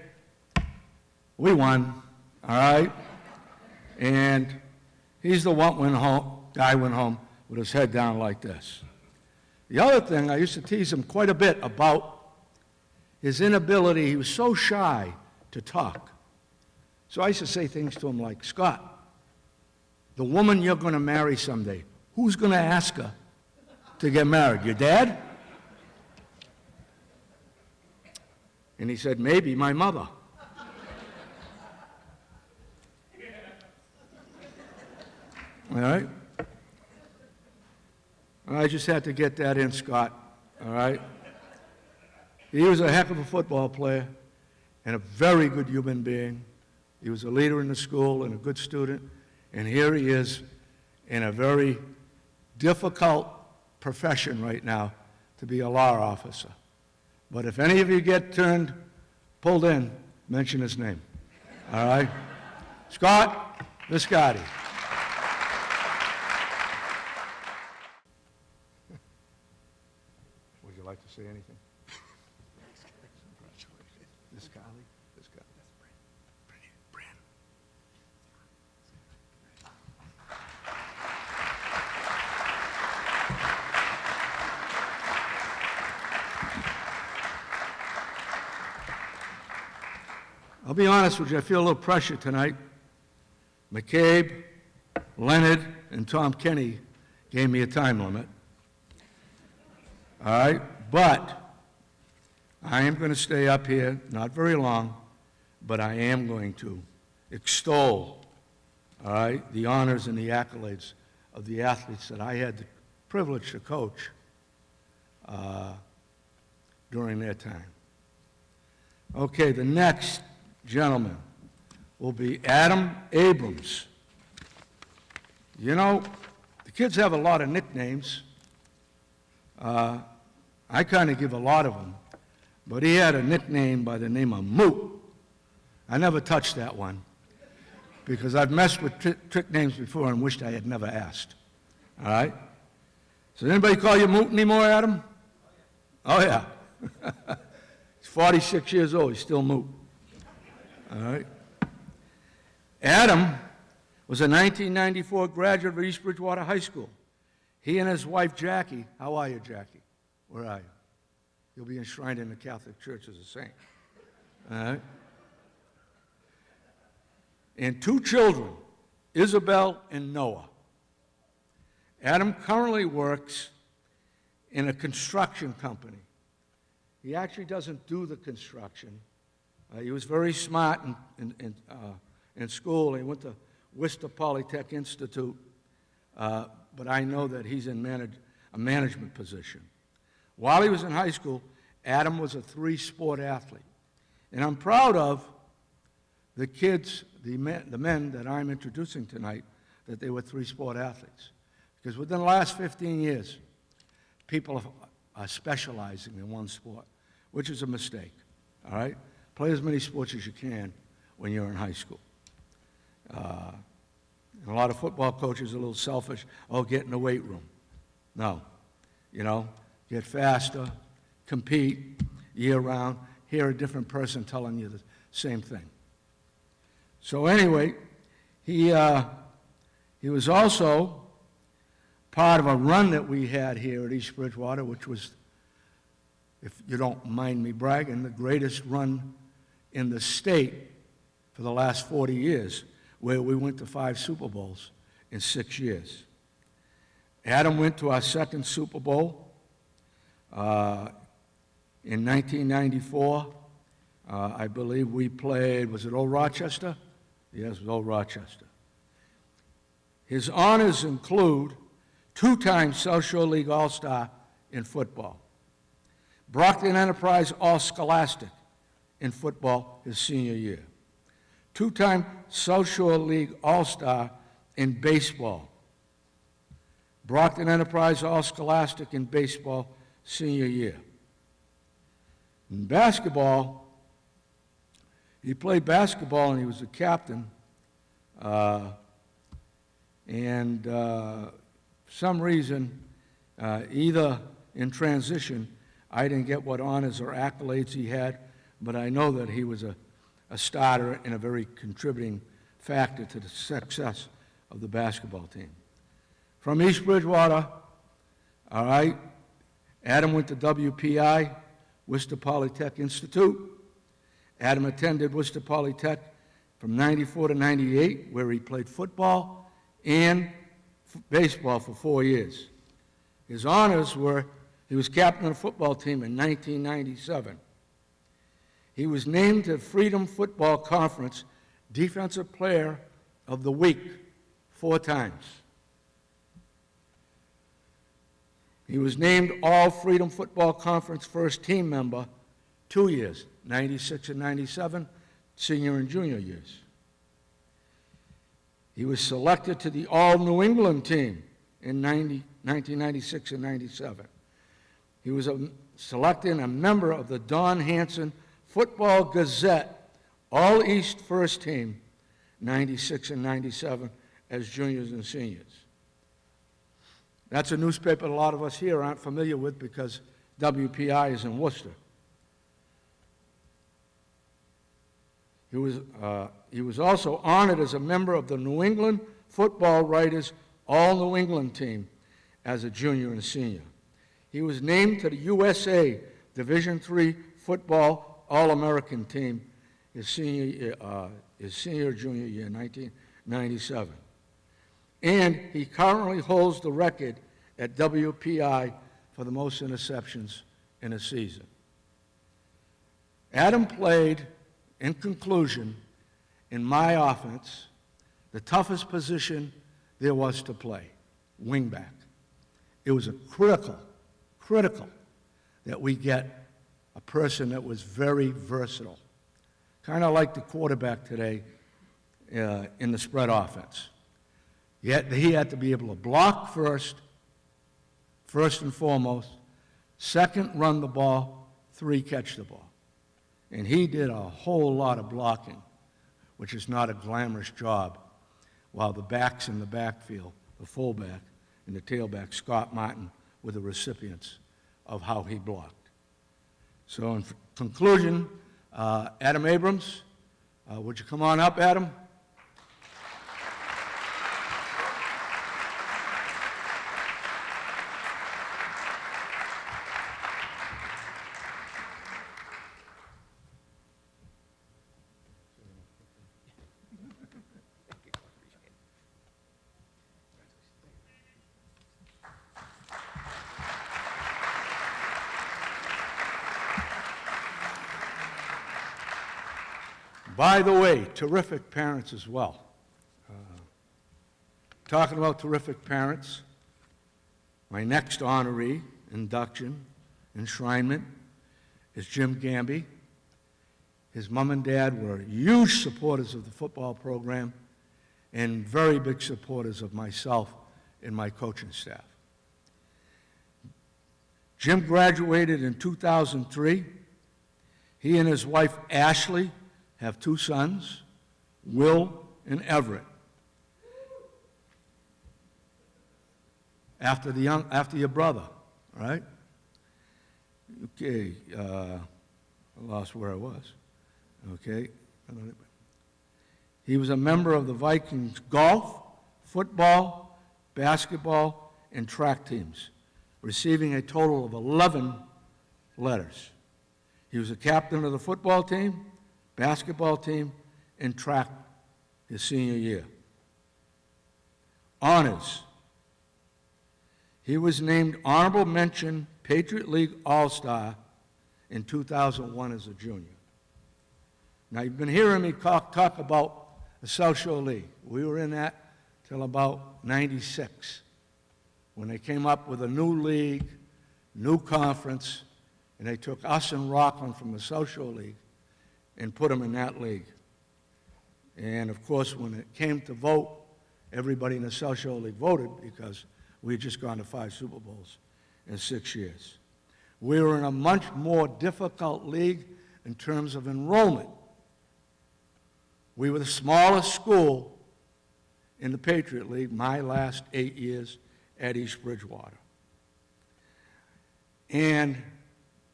we won, all right? And he's the one guy went home with his head down like this. The other thing, I used to tease him quite a bit about his inability. He was so shy to talk. So I used to say things to him like, Scott, the woman you're going to marry someday, who's going to ask her to get married? Your dad? And he said, maybe my mother. All right? I just had to get that in, Scott, all right? He was a heck of a football player and a very good human being. He was a leader in the school and a good student, and here he is in a very difficult profession right now to be a law officer. But if any of you get pulled in, mention his name, all right? Scott Viscardi. Would you like to say anything? This colleague? This guy? Brandon. I'll be honest with you, I feel a little pressure tonight. McCabe, Leonard, and Tom Kenny gave me a time limit. All right? But I am going to stay up here, not very long, but I am going to extol, all right, the honors and the accolades of the athletes that I had the privilege to coach during their time. Okay, the next gentleman will be Adam Abrams. You know, the kids have a lot of nicknames. I kind of give a lot of them, but he had a nickname by the name of Moot. I never touched that one because I've messed with trick names before and wished I had never asked. All right? So anybody call you Moot anymore, Adam? Oh, yeah. He's 46 years old. He's still Moot. All right? Adam was a 1994 graduate of East Bridgewater High School. He and his wife, Jackie, how are you, Jackie? Where are you? You'll be enshrined in the Catholic Church as a saint. All right? And 2 children, Isabel and Noah. Adam currently works in a construction company. He actually doesn't do the construction. He was very smart in school. He went to Worcester Polytech Institute, but I know that he's in a management position. While he was in high school, Adam was a 3-sport athlete. And I'm proud of the kids, the men that I'm introducing tonight, that they were 3-sport athletes. Because within the last 15 years, people are specializing in one sport, which is a mistake, all right? Play as many sports as you can when you're in high school. And a lot of football coaches are a little selfish. Oh, get in the weight room. No. You know, get faster, compete year-round, hear a different person telling you the same thing. So anyway, he was also part of a run that we had here at East Bridgewater, which was, if you don't mind me bragging, the greatest run in the state for the last 40 years, where we went to 5 Super Bowls in 6 years. Adam went to our second Super Bowl in 1994. I believe we played, was it Old Rochester? Yes, it was Old Rochester. His honors include 2-time South Shore League All-Star in football, Brockton Enterprise All-Scholastic in football his senior year, 2-time South Shore League All-Star in baseball, Brockton Enterprise All-Scholastic in baseball senior year. In basketball, he played basketball and he was a captain, and for some reason, either in transition, I didn't get what honors or accolades he had, but I know that he was a starter and a very contributing factor to the success of the basketball team. From East Bridgewater, all right, Adam went to WPI, Worcester Polytech Institute. Adam attended Worcester Polytech from 94 to 98, where he played football and baseball for 4 years. His honors were, he was captain of the football team in 1997. He was named to Freedom Football Conference Defensive Player of the Week 4 times. He was named All Freedom Football Conference First Team member 2 years, 96 and 97, senior and junior years. He was selected to the All New England team in 1996 and 97. He was selected and a member of the Don Hanson Football Gazette All East First Team 96 and 97 as juniors and seniors. That's a newspaper a lot of us here aren't familiar with because WPI is in Worcester. He was also honored as a member of the New England Football Writers All New England team as a junior and senior. He was named to the USA Division III Football All-American team his senior junior year, 1997. And he currently holds the record at WPI for the most interceptions in a season. Adam played, in conclusion, in my offense, the toughest position there was to play, wingback. It was critical that we get a person that was very versatile, kind of like the quarterback today in the spread offense. Yet he had to be able to block first and foremost, second, run the ball, 3, catch the ball. And he did a whole lot of blocking, which is not a glamorous job, while the backs in the backfield, the fullback and the tailback, Scott Martin, were the recipients of how he blocked. So in conclusion, Adam Abrams, would you come on up, Adam? By the way, terrific parents as well. Talking about terrific parents, my next honoree, induction, enshrinement, is Jim Gamby. His mom and dad were huge supporters of the football program and very big supporters of myself and my coaching staff. Jim graduated in 2003. He and his wife, Ashley, have 2 sons, Will and Everett. After your brother, right? Okay, I lost where I was. Okay. He was a member of the Vikings golf, football, basketball, and track teams, receiving a total of 11 letters. He was a captain of the football team, basketball team, and track his senior year. Honors. He was named Honorable Mention Patriot League All-Star in 2001 as a junior. Now, you've been hearing me talk about the South Shore League. We were in that till about 96, when they came up with a new league, new conference, and they took us and Rockland from the South Shore League and put them in that league. And of course, when it came to vote, everybody in the South Shore League voted because we had just gone to 5 Super Bowls in 6 years. We were in a much more difficult league in terms of enrollment. We were the smallest school in the Patriot League my last 8 years at East Bridgewater. And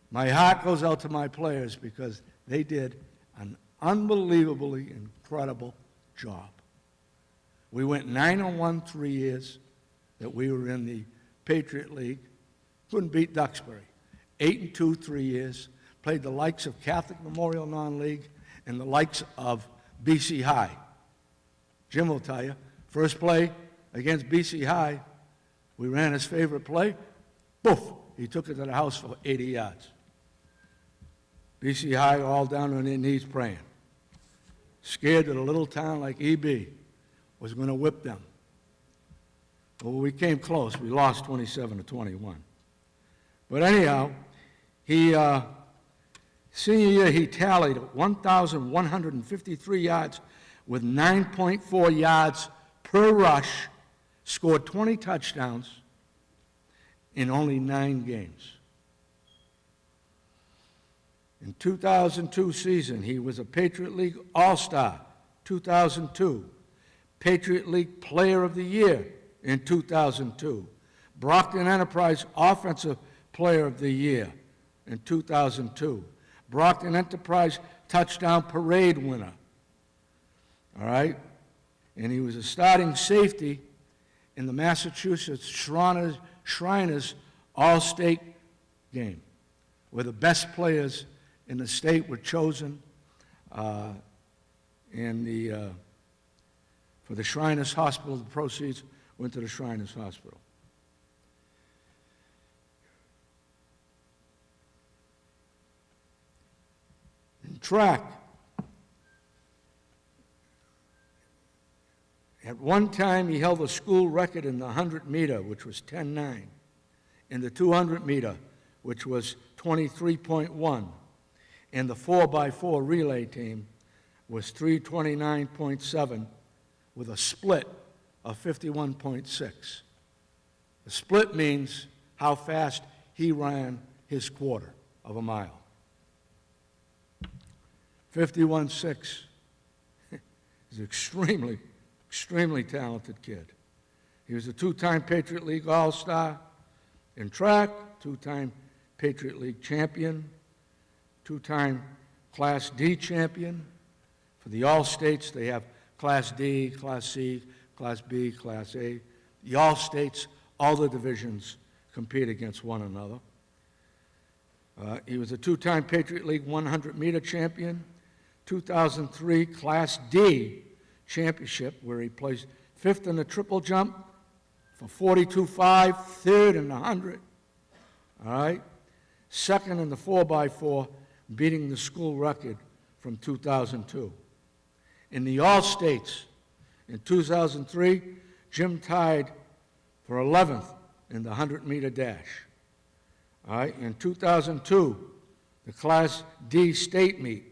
my heart goes out to my players because they did an unbelievably incredible job. We went 9-1 3 years that we were in the Patriot League. Couldn't beat Duxbury. 8-2 3 years. Played the likes of Catholic Memorial Non-League and the likes of BC High. Jim will tell you, first play against BC High, we ran his favorite play. Poof! He took it to the house for 80 yards. BC High all down on their knees praying. Scared that a little town like EB was going to whip them. Well, we came close. We lost 27-21. But anyhow, senior year, he tallied 1,153 yards with 9.4 yards per rush, scored 20 touchdowns in only 9 games. In 2002 season, he was a Patriot League All-Star, 2002. Patriot League Player of the Year in 2002. Brockton Enterprise Offensive Player of the Year in 2002. Brockton Enterprise Touchdown Parade winner. All right? And he was a starting safety in the Massachusetts Shriners All-State game, where the best players in the state were chosen And for the Shriners Hospital, the proceeds went to the Shriners Hospital. In track, at one time he held the school record in the 100-meter, which was 10.9, in the 200-meter, which was 23.1, and the 4x4 relay team was 329.7 with a split of 51.6. The split means how fast he ran his quarter of a mile. 51.6 is an extremely talented kid. He was a two-time Patriot League All-Star in track, two-time Patriot League champion, two-time Class D champion. For the All-States, they have Class D, Class C, Class B, Class A. The All-States, all the divisions compete against one another. He was a two-time Patriot League 100-meter champion, 2003 Class D championship, where he placed fifth in the triple jump for 42.5, third in the 100, all right? Second in the 4x4, beating the school record from 2002. In the All-States, in 2003, Jim tied for 11th in the 100-meter dash. All right, in 2002, the Class D state meet,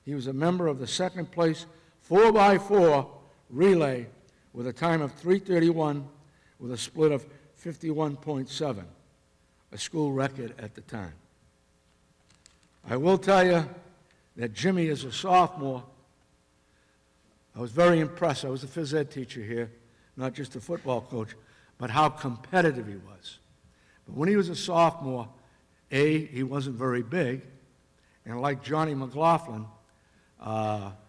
he was a member of the second place 4x4 relay with a time of 3:31 with a split of 51.7, a school record at the time. I will tell you that Jimmy is a sophomore. I was very impressed. I was a phys ed teacher here, not just a football coach, but how competitive he was. But when he was a sophomore, he wasn't very big, and like Johnny McLaughlin,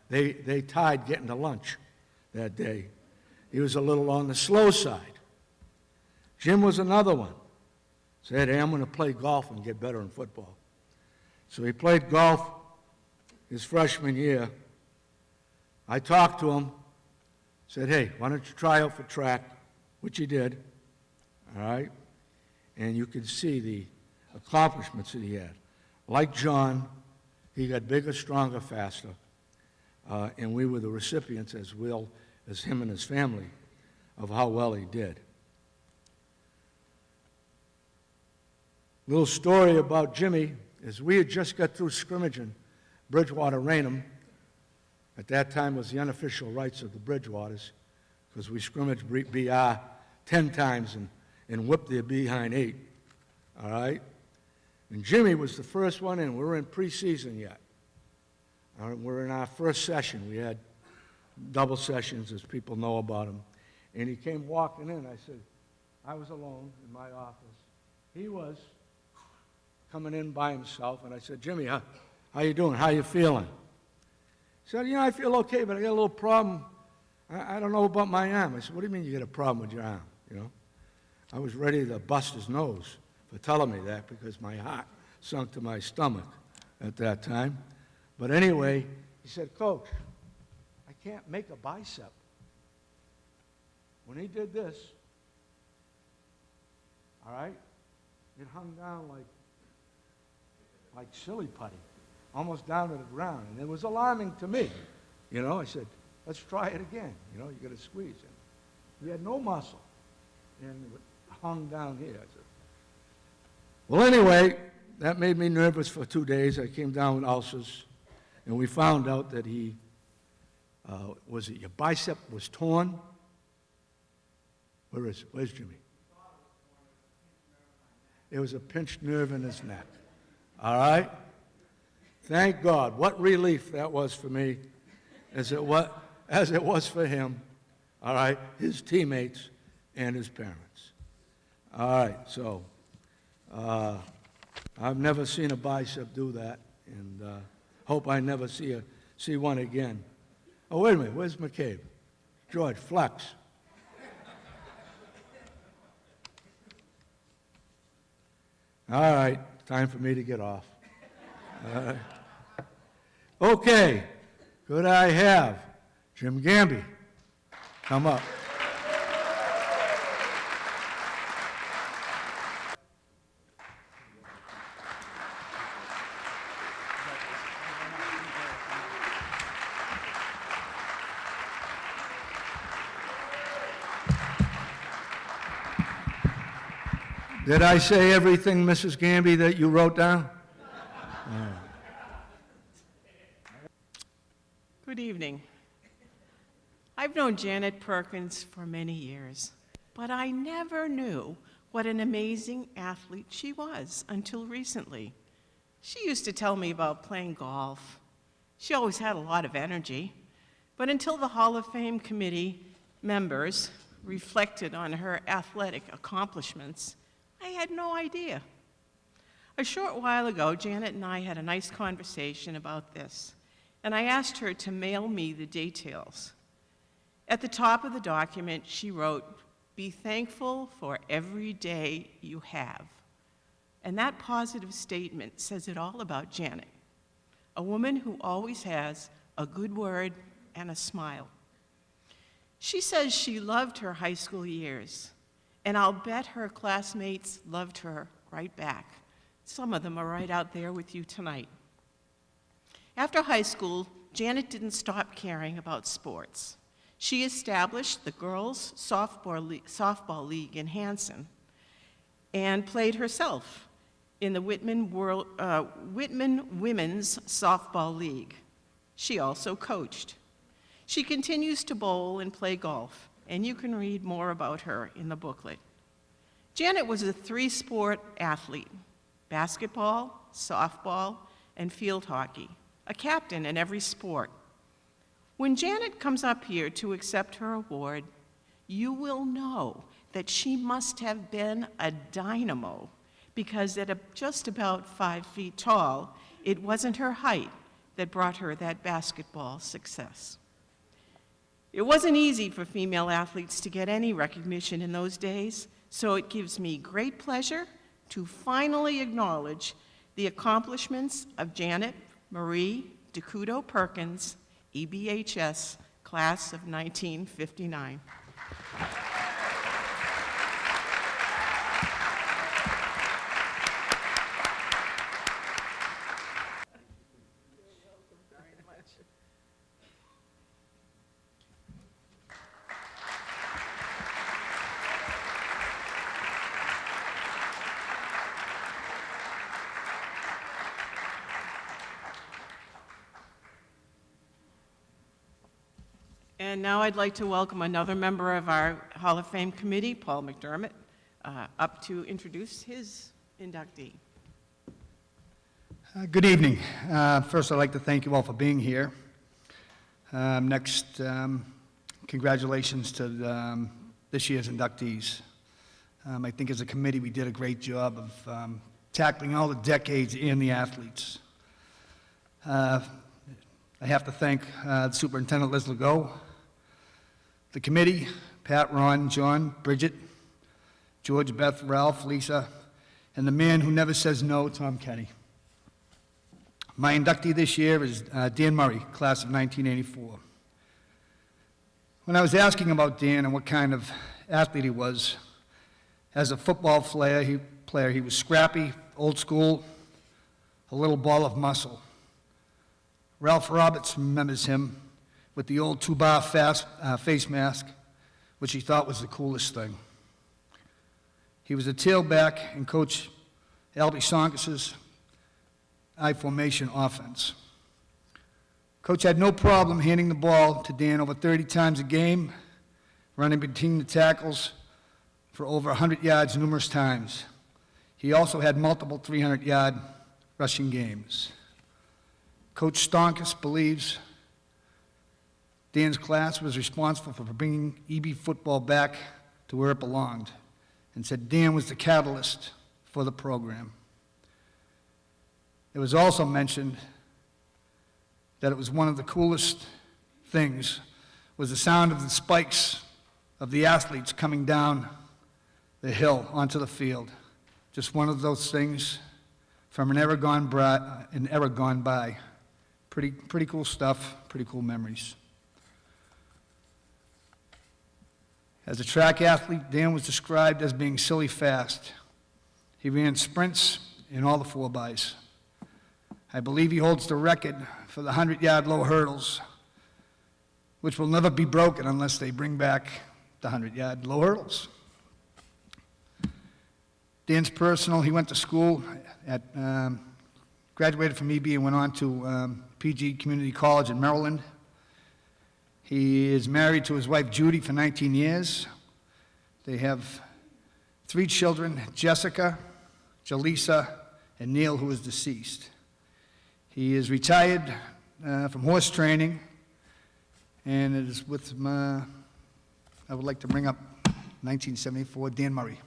they tied getting to lunch that day. He was a little on the slow side. Jim was another one. Said, hey, I'm going to play golf and get better in football. So he played golf his freshman year. I talked to him, said, hey, why don't you try out for track, which he did, all right? And you can see the accomplishments that he had. Like John, he got bigger, stronger, faster, and we were the recipients, as well as him and his family, of how well he did. Little story about Jimmy is we had just got through scrimmaging Bridgewater Raynham. At that time was the unofficial rights of the Bridgewaters, because we scrimmaged BR 10 times and whipped their behind 8, all right? And Jimmy was the first one in. We were in preseason yet. We're in our first session. We had double sessions, as people know about them. And he came walking in. I said, I was alone in my office. He was coming in by himself, and I said, Jimmy, how you doing? How you feeling? He said, I feel okay, but I got a little problem. I don't know about my arm. I said, what do you mean you got a problem with your arm? I was ready to bust his nose for telling me that, because my heart sunk to my stomach at that time. But anyway, he said, Coach, I can't make a bicep. When he did this, all right, it hung down like silly putty, almost down to the ground. And it was alarming to me. I said, let's try it again. You got to squeeze it. He had no muscle, and it hung down here. I said, well, anyway, that made me nervous for 2 days. I came down with ulcers, and we found out that your bicep was torn? Where is it? Where's Jimmy? It was a pinched nerve in his neck. All right? Thank God. What relief that was for me, as it was for him, all right, his teammates, and his parents. All right, so I've never seen a bicep do that, and hope I never see one again. Oh, wait a minute, where's McCabe? George, flex. All right, time for me to get off. Okay, Could I have Jim Gamby come up? Did I say everything, Mrs. Gamby, that you wrote down? Good evening. I've known Janet Perkins for many years, but I never knew what an amazing athlete she was until recently. She used to tell me about playing golf. She always had a lot of energy, but until the Hall of Fame committee members reflected on her athletic accomplishments, I had no idea. A short while ago, Janet and I had a nice conversation about this, and I asked her to mail me the details. At the top of the document, she wrote, "Be thankful for every day you have." And that positive statement says it all about Janet, a woman who always has a good word and a smile. She says she loved her high school years, and I'll bet her classmates loved her right back. Some of them are right out there with you tonight. After high school, Janet didn't stop caring about sports. She established the Girls Softball League in Hanson and played herself in the Whitman Women's Softball League. She also coached. She continues to bowl and play golf, and you can read more about her in the booklet. Janet was a three-sport athlete: basketball, softball, and field hockey, a captain in every sport. When Janet comes up here to accept her award, you will know that she must have been a dynamo, because at just about 5 feet tall, it wasn't her height that brought her that basketball success. It wasn't easy for female athletes to get any recognition in those days, so it gives me great pleasure to finally acknowledge the accomplishments of Janet Marie DeCudo Perkins, EBHS, class of 1959. And now I'd like to welcome another member of our Hall of Fame committee, Paul McDermott, up to introduce his inductee. Good evening. First, I'd like to thank you all for being here. Next, congratulations to this year's inductees. I think as a committee, we did a great job of tackling all the decades and the athletes. I have to thank Superintendent Liz Legault, the committee, Pat, Ron, John, Bridget, George, Beth, Ralph, Lisa, and the man who never says no, Tom Kenny. My inductee this year is Dan Murray, class of 1984. When I was asking about Dan and what kind of athlete he was, as a football player, he was scrappy, old school, a little ball of muscle. Ralph Roberts remembers him with the old two-bar face mask, which he thought was the coolest thing. He was a tailback in Coach Albie Sonkus's I-formation offense. Coach had no problem handing the ball to Dan over 30 times a game, running between the tackles for over 100 yards numerous times. He also had multiple 300-yard rushing games. Coach Stonkus believes Dan's class was responsible for bringing EB football back to where it belonged, and said Dan was the catalyst for the program. It was also mentioned that it was one of the coolest things was the sound of the spikes of the athletes coming down the hill onto the field. Just one of those things from an era gone by. Pretty cool stuff, pretty cool memories. As a track athlete, Dan was described as being silly fast. He ran sprints in all the 4x. I believe he holds the record for the 100-yard low hurdles, which will never be broken unless they bring back the 100-yard low hurdles. Dan's personal, he went to school at, graduated from EB and went on to PG Community College in Maryland. He is married to his wife Judy for 19 years. They have 3 children, Jessica, Jaleesa, and Neil, who is deceased. He is retired from horse training, and it is with I would like to bring up 1974 Dan Murray.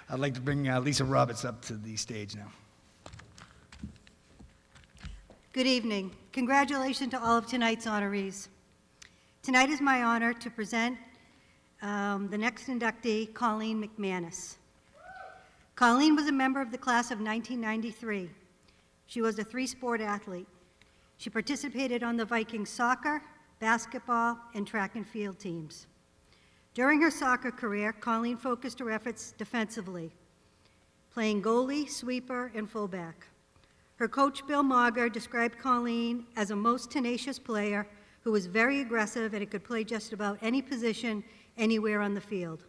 I'd like to bring Lisa Roberts up to the stage now. Good evening. Congratulations to all of tonight's honorees. Tonight is my honor to present the next inductee, Colleen McManus. Colleen was a member of the class of 1993. She was a 3-sport athlete. She participated on the Vikings soccer, basketball, and track and field teams. During her soccer career, Colleen focused her efforts defensively, playing goalie, sweeper, and fullback. Her coach, Bill Mauger, described Colleen as a most tenacious player who was very aggressive and could play just about any position anywhere on the field.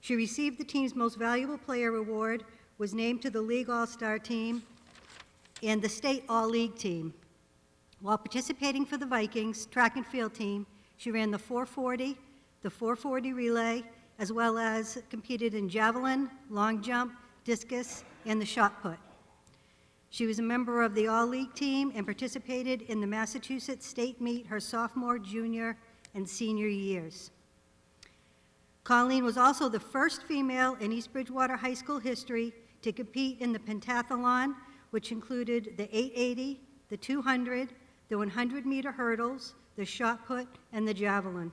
She received the team's Most Valuable Player award, was named to the League All-Star team and the State All-League team. While participating for the Vikings track and field team, she ran the 440, the 440 relay, as well as competed in javelin, long jump, discus, and the shot put. She was a member of the All-League team and participated in the Massachusetts State Meet her sophomore, junior, and senior years. Colleen was also the first female in East Bridgewater High School history to compete in the pentathlon, which included the 880, the 200, the 100-meter hurdles, the shot put, and the javelin.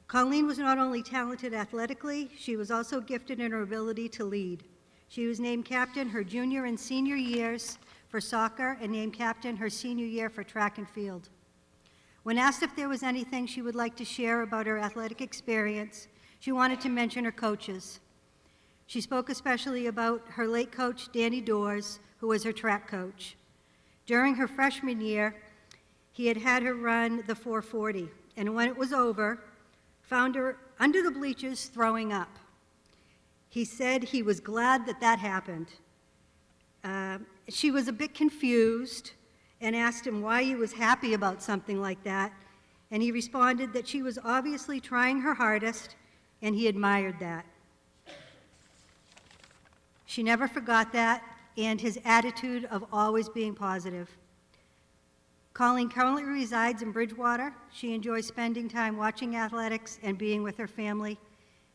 Colleen was not only talented athletically, she was also gifted in her ability to lead. She was named captain her junior and senior years for soccer and named captain her senior year for track and field. When asked if there was anything she would like to share about her athletic experience, she wanted to mention her coaches. She spoke especially about her late coach, Danny Dawes, who was her track coach. During her freshman year, he had her run the 440, and when it was over, found her under the bleachers throwing up. He said he was glad that that happened. She was a bit confused and asked him why he was happy about something like that, and he responded that she was obviously trying her hardest, and he admired that. She never forgot that and his attitude of always being positive. Colleen currently resides in Bridgewater. She enjoys spending time watching athletics and being with her family.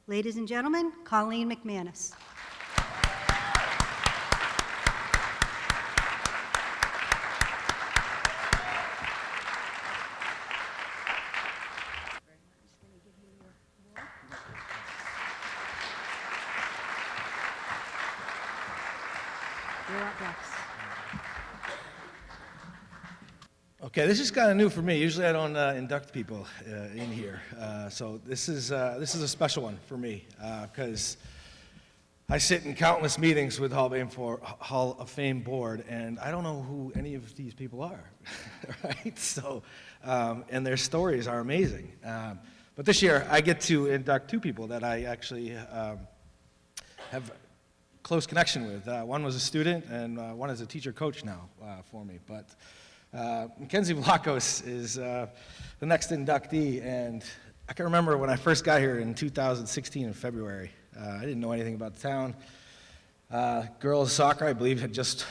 Ladies and gentlemen, Colleen McManus. You're up next. Okay, this is kind of new for me. Usually I don't induct people in here. So this is a special one for me because I sit in countless meetings with Hall of Fame board, and I don't know who any of these people are, right? So, and their stories are amazing. But this year I get to induct 2 people that I actually have close connection with. One was a student, and one is a teacher coach now for me. But Mackenzie Vlachos is the next inductee, and I can remember when I first got here in 2016 in February. I didn't know anything about the town. Girls soccer, I believe, had just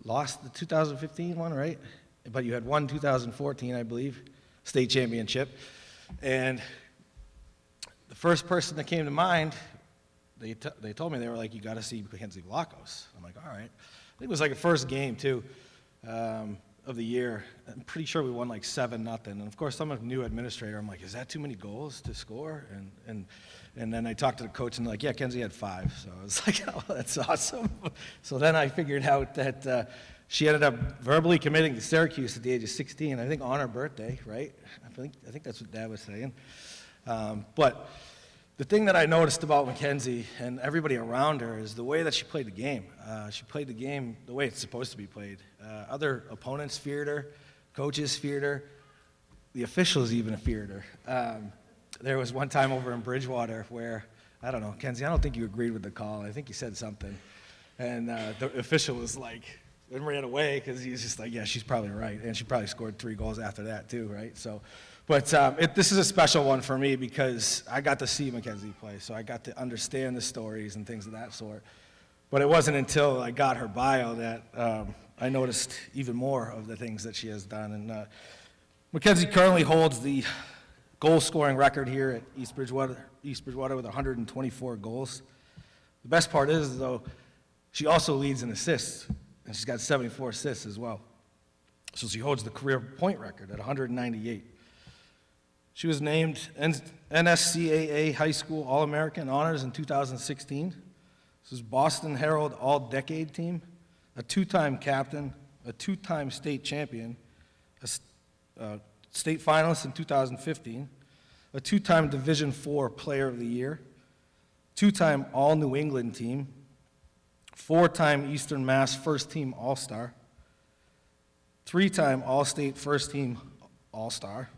lost the 2015 one, right? But you had won 2014, I believe, state championship. And the first person that came to mind they told me, they were like, you got to see Mackenzie Vlachos. I'm like, all right. I think it was like a first game, too, of the year. I'm pretty sure we won like 7-0. And of course, I'm a new administrator. I'm like, is that too many goals to score? And then I talked to the coach, and they're like, yeah, Kenzie had 5. So I was like, oh, that's awesome. So then I figured out that she ended up verbally committing to Syracuse at the age of 16, I think on her birthday, right? I think that's what Dad was saying. But the thing that I noticed about Mackenzie and everybody around her is the way that she played the game. She played the game the way it's supposed to be played. Other opponents feared her, coaches feared her, the officials even feared her. There was one time over in Bridgewater where, I don't know, Kenzie, I don't think you agreed with the call. I think you said something. And the official was like, and ran away because he's just like, yeah, she's probably right. And she probably scored 3 goals after that too, right? So, but this is a special one for me because I got to see Mackenzie play, so I got to understand the stories and things of that sort. But it wasn't until I got her bio that I noticed even more of the things that she has done. And Mackenzie currently holds the goal-scoring record here at East Bridgewater with 124 goals. The best part is, though, she also leads in assists, and she's got 74 assists as well. So she holds the career point record at 198. She was named NSCAA High School All-American Honors in 2016. This is Boston Herald All-Decade Team, a 2-time captain, a 2-time state champion, a state finalist in 2015, a 2-time Division IV Player of the Year, 2-time All-New England Team, 4-time Eastern Mass First Team All-Star, 3-time All-State First Team All-Star,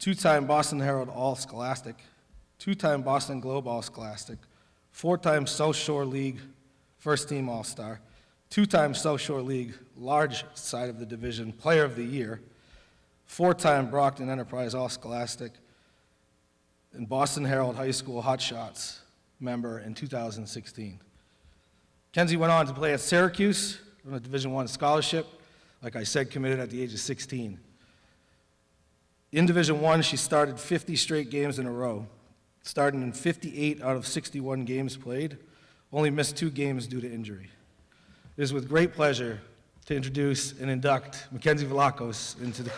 2-time Boston Herald All-Scholastic, 2-time Boston Globe All-Scholastic, 4-time South Shore League First Team All-Star, 2-time South Shore League Large Side of the Division Player of the Year, 4-time Brockton Enterprise All-Scholastic, and Boston Herald High School Hot Shots member in 2016. Kenzie went on to play at Syracuse on a Division I scholarship, like I said, committed at the age of 16. In Division I, she started 50 straight games in a row, starting in 58 out of 61 games played, only missed 2 games due to injury. It is with great pleasure to introduce and induct Mackenzie Vlachos into the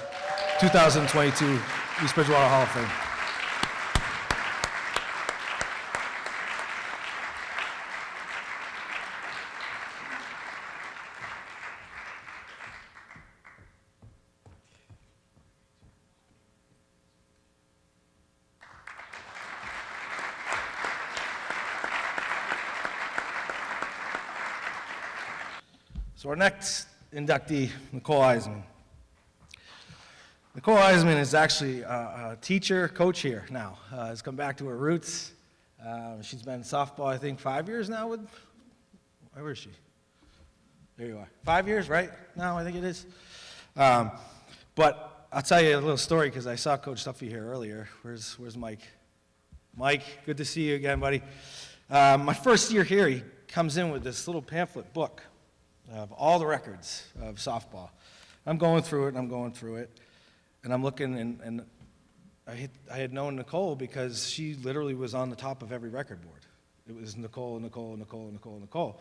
2022 East Bridgewater Hall of Fame. So our next inductee, Nicole Eisman. Nicole Eisman is actually a teacher, coach here now. Has come back to her roots. She's been in softball, I think, 5 years now with, where is she? There you are. 5 years, right? Now, I think it is. But I'll tell you a little story because I saw Coach Duffy here earlier. Where's Mike? Mike, good to see you again, buddy. My first year here, he comes in with this little pamphlet book of all the records of softball. I'm going through it, and I'm looking, and I had known Nicole because she literally was on the top of every record board. It was Nicole, Nicole, Nicole, Nicole, Nicole.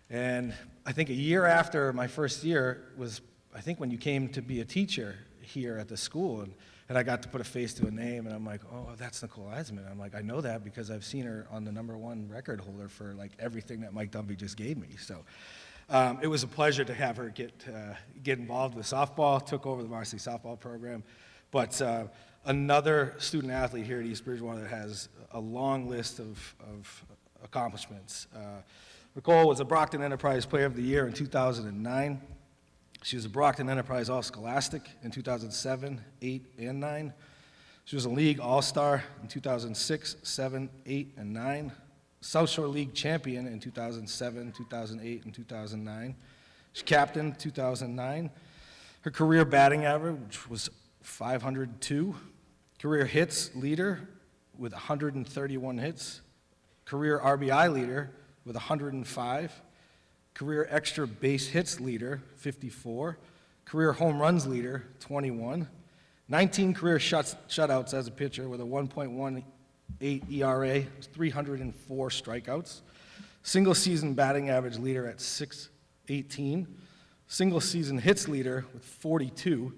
And I think a year after my first year was, I think, when you came to be a teacher here at the school, and I got to put a face to a name, and I'm like, oh, that's Nicole Eisman. I'm like, I know that because I've seen her on the #1 record holder for like everything that Mike Dunphy just gave me. So it was a pleasure to have her get involved with softball, took over the varsity softball program. But another student athlete here at East Bridgewater has a long list of accomplishments. Nicole was a Brockton Enterprise Player of the Year in 2009. She was a Brockton Enterprise All-Scholastic in 2007, 8, and 9. She was a League All-Star in 2006, 7, 8, and 9. South Shore League Champion in 2007, 2008, and 2009. She captained 2009. Her career batting average was .502. Career hits leader with 131 hits. Career RBI leader with 105. Career extra base hits leader, 54. Career home runs leader, 21. 19 career shutouts as a pitcher with a 1.1 ERA, 304 strikeouts. Single-season batting average leader at .618. Single-season hits leader with 42.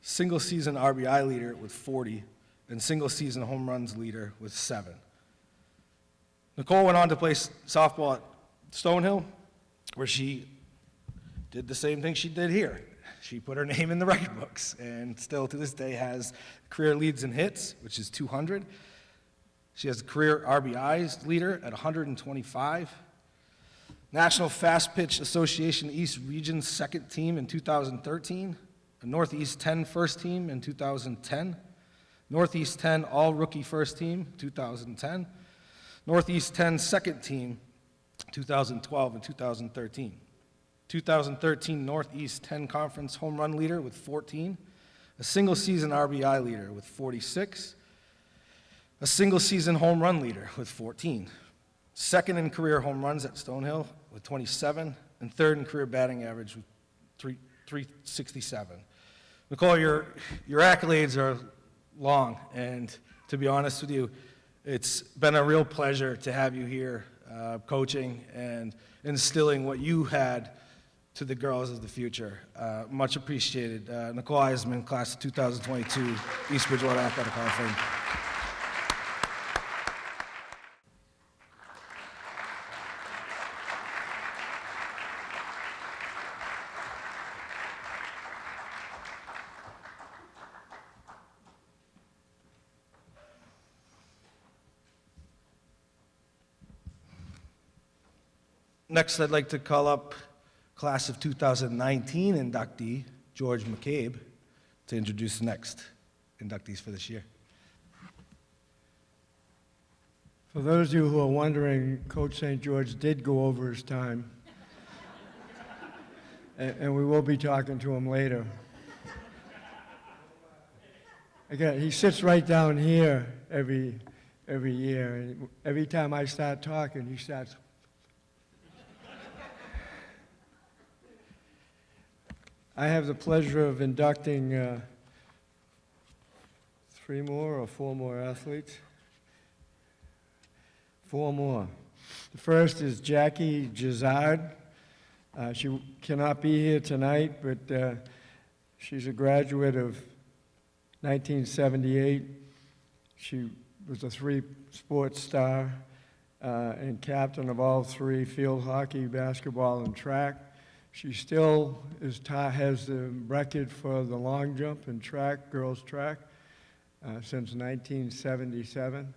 Single-season RBI leader with 40. And single-season home runs leader with 7. Nicole went on to play softball at Stonehill, where she did the same thing she did here. She put her name in the record books, and still to this day has career leads in hits, which is 200. She has career RBIs leader at 125. National Fast Pitch Association East Region second team in 2013. A Northeast 10 first team in 2010. Northeast 10 all-rookie first team, 2010. Northeast 10 second team, 2012 and 2013. 2013 Northeast 10 conference home run leader with 14. A single-season RBI leader with 46. A single-season home run leader with 14. Second in career home runs at Stonehill with 27. And third in career batting average with 367. Nicole, your accolades are long, and to be honest with you, it's been a real pleasure to have you here coaching and instilling what you had to the girls of the future. Much appreciated. Nicole Eisman, class of 2022, East Bridgewater Athletic Hall of Fame. Next, I'd like to call up class of 2019 inductee, George McCabe, to introduce the next inductees for this year. For those of you who are wondering, Coach St. George did go over his time, and we will be talking to him later. Again, he sits right down here every year, and every time I start talking, he starts. I have the pleasure of inducting 3 more or 4 more athletes. 4 more. The first is Jackie Gizzard. She cannot be here tonight, but she's a graduate of 1978. She was a 3-sport star and captain of all 3, field hockey, basketball, and track. She still has the record for the long jump and track, girls track, since 1977.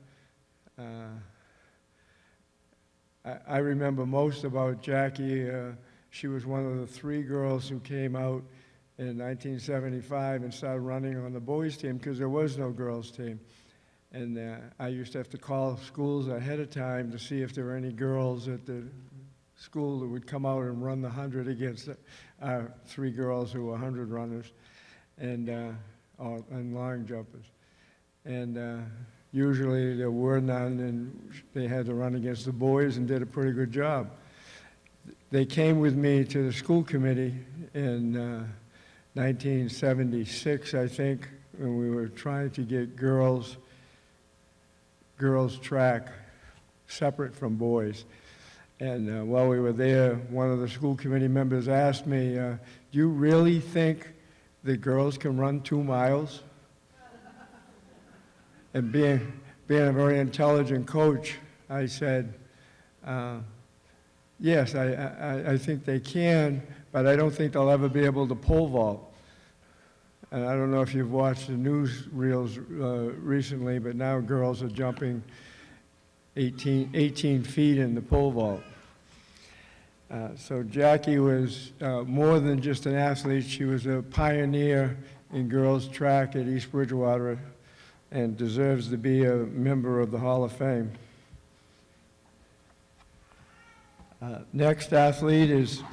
I remember most about Jackie. She was one of the 3 girls who came out in 1975 and started running on the boys' team because there was no girls' team. And I used to have to call schools ahead of time to see if there were any girls at the school that would come out and run the 100 against 3 girls who were 100 runners and long jumpers. And usually there were none, and they had to run against the boys and did a pretty good job. They came with me to the school committee in 1976, I think, when we were trying to get girls track separate from boys. And while we were there, one of the school committee members asked me, do you really think that girls can run 2 miles? And being a very intelligent coach, I said, yes, I think they can, but I don't think they'll ever be able to pole vault. And I don't know if you've watched the news reels recently, but now girls are jumping 18 feet in the pole vault. So Jackie was more than just an athlete. She was a pioneer in girls track at East Bridgewater and deserves to be a member of the Hall of Fame. Next athlete is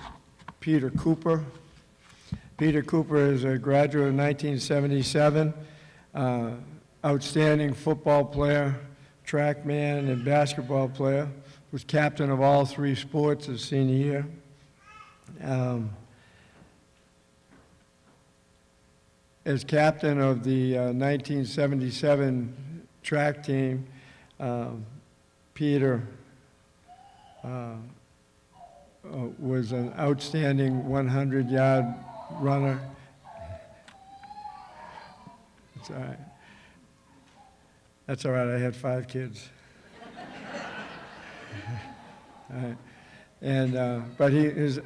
Peter Cooper. Peter Cooper is a graduate of 1977, outstanding football player, track man, and basketball player. Was captain of all 3 sports his senior year. As captain of the 1977 track team, Peter was an outstanding 100-yard runner. It's all right. That's all right, I had 5 kids. All right. And, but his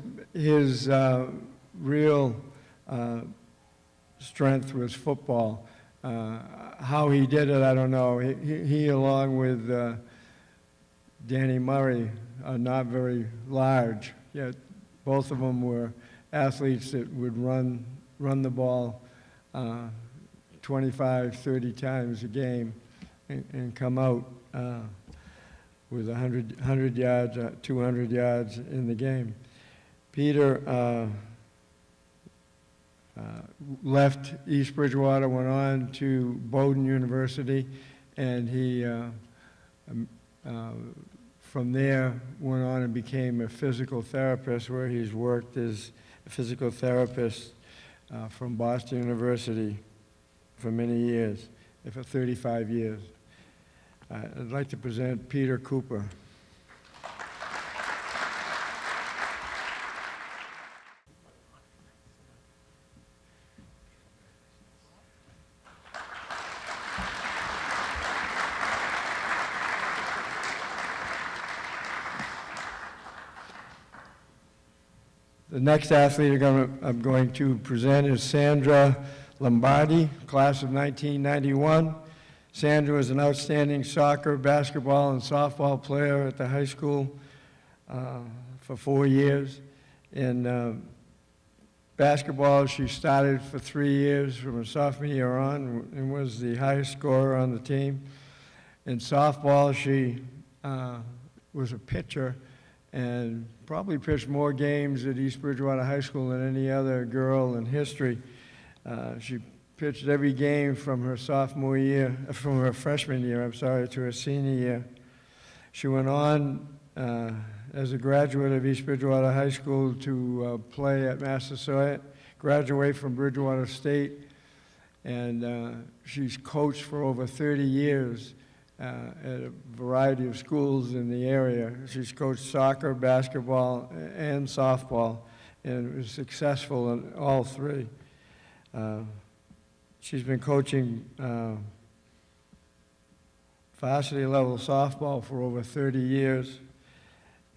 real strength was football. How he did it, I don't know. He along with Danny Murray, are not very large, yet both of them were athletes that would run the ball 25, 30 times a game and come out with 100 yards, 200 yards in the game. Peter left East Bridgewater, went on to Bowdoin University, and he from there went on and became a physical therapist, where he's worked as a physical therapist from Boston University for many years, for 35 years. I'd like to present Peter Cooper. The next athlete I'm going to present is Sandra Lombardi, class of 1991. Sandra was an outstanding soccer, basketball, and softball player at the high school for 4 years. In basketball, she started for 3 years from her sophomore year on and was the highest scorer on the team. In softball, she was a pitcher and probably pitched more games at East Bridgewater High School than any other girl in history. She pitched every game from her sophomore year, from her freshman year, I'm sorry, to her senior year. She went on as a graduate of East Bridgewater High School to play at Massasoit, graduate from Bridgewater State, and she's coached for over 30 years at a variety of schools in the area. She's coached soccer, basketball, and softball, and was successful in all 3. She's been coaching varsity level softball for over 30 years.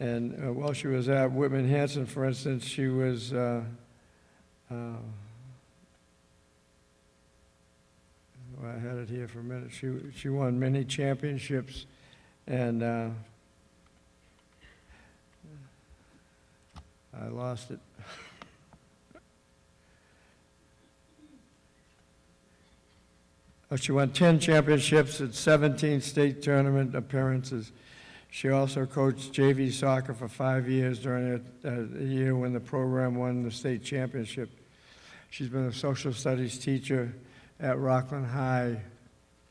And while she was at Whitman Hanson, for instance, she was I had it here for a minute. She won many championships, and I lost it. She won 10 championships at 17 state tournament appearances. She also coached JV soccer for 5 years during a year when the program won the state championship. She's been a social studies teacher at Rockland High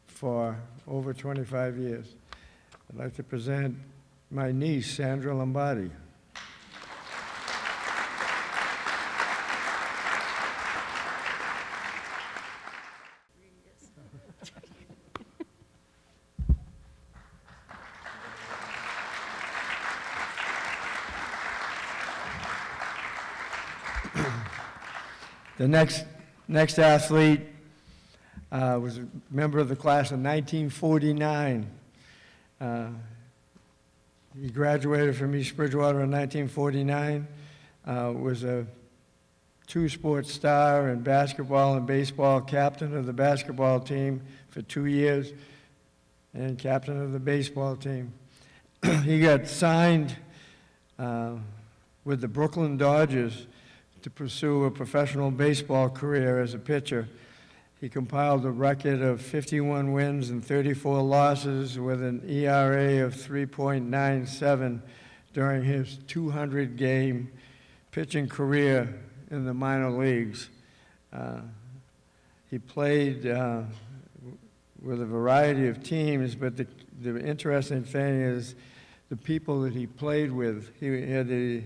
for over 25 years. I'd like to present my niece, Sandra Lombardi. The next athlete was a member of the class of 1949. He graduated from East Bridgewater in 1949, was a 2-sport star in basketball and baseball, captain of the basketball team for 2 years, and captain of the baseball team. He got signed with the Brooklyn Dodgers to pursue a professional baseball career as a pitcher. He compiled a record of 51 wins and 34 losses with an ERA of 3.97 during his 200-game pitching career in the minor leagues. He played with a variety of teams, but the interesting thing is the people that he played with. He had the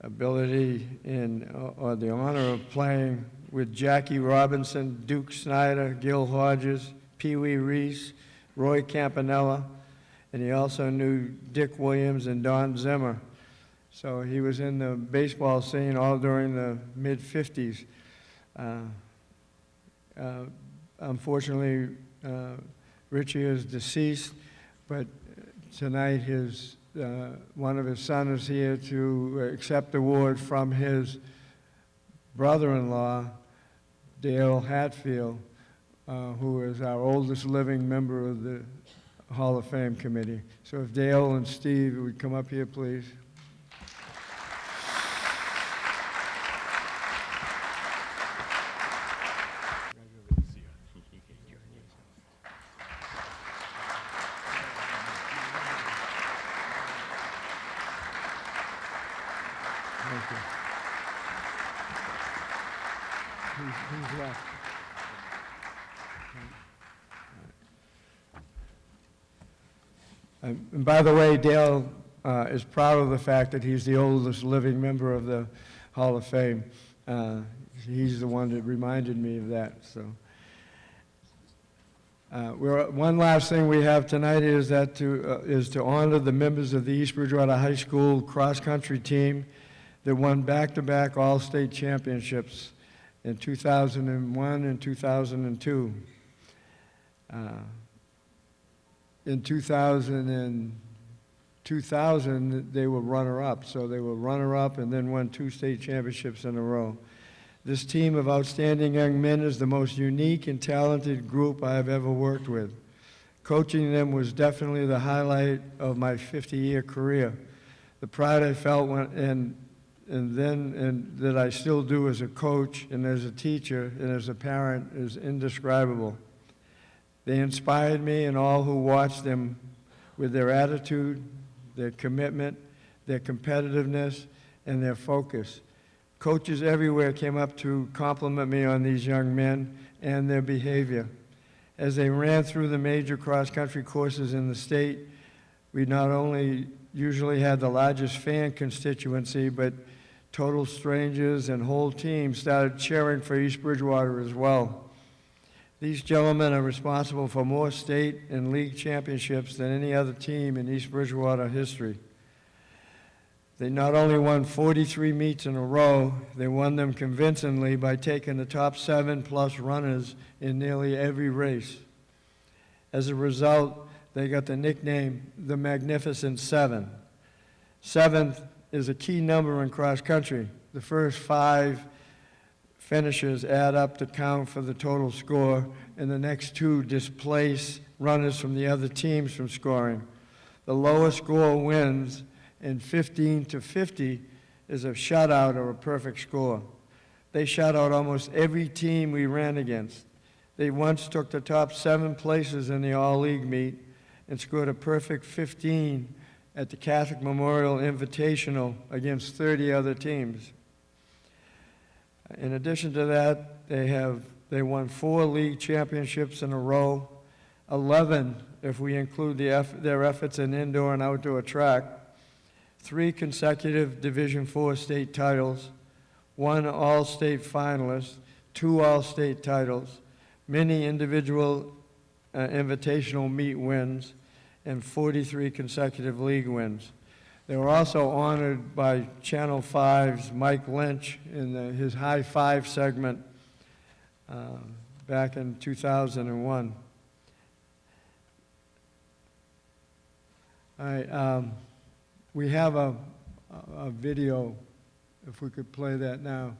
ability or the honor of playing with Jackie Robinson, Duke Snyder, Gil Hodges, Pee Wee Reese, Roy Campanella, and he also knew Dick Williams and Don Zimmer. So he was in the baseball scene all during the mid-'50s. Unfortunately, Richie is deceased, but tonight one of his sons is here to accept the award from his brother-in-law, Dale Hatfield, who is our oldest living member of the Hall of Fame committee. So if Dale and Steve would come up here, please. Thank you. Who's left? And by the way, Dale is proud of the fact that he's the oldest living member of the Hall of Fame. He's the one that reminded me of that. So, one last thing we have tonight is to honor the members of the East Bridgewater High School cross-country team that won back-to-back all-state championships in 2001 and 2002. In 2000, they were runner-up. So they were runner-up and then won 2 state championships in a row. This team of outstanding young men is the most unique and talented group I have ever worked with. Coaching them was definitely the highlight of my 50-year career. The pride I felt and that I still do as a coach and as a teacher and as a parent is indescribable. They inspired me and all who watched them with their attitude, their commitment, their competitiveness, and their focus. Coaches everywhere came up to compliment me on these young men and their behavior. As they ran through the major cross-country courses in the state, we not only usually had the largest fan constituency, but total strangers and whole teams started cheering for East Bridgewater as well. These gentlemen are responsible for more state and league championships than any other team in East Bridgewater history. They not only won 43 meets in a row, they won them convincingly by taking the top 7+ runners in nearly every race. As a result, they got the nickname the Magnificent Seven. Seventh is a key number in cross country. The first 5 finishers add up to count for the total score, and the next 2 displace runners from the other teams from scoring. The lowest score wins, and 15 to 50 is a shutout or a perfect score. They shut out almost every team we ran against. They once took the top 7 places in the all-league meet and scored a perfect 15 at the Catholic Memorial Invitational against 30 other teams. In addition to that, they won 4 league championships in a row, 11 if we include their efforts in indoor and outdoor track, 3 consecutive Division IV state titles, 1 all-state finalist, 2 all-state titles, many individual invitational meet wins, and 43 consecutive league wins. They were also honored by Channel 5's Mike Lynch in his High Five segment back in 2001. We have a video, if we could play that now.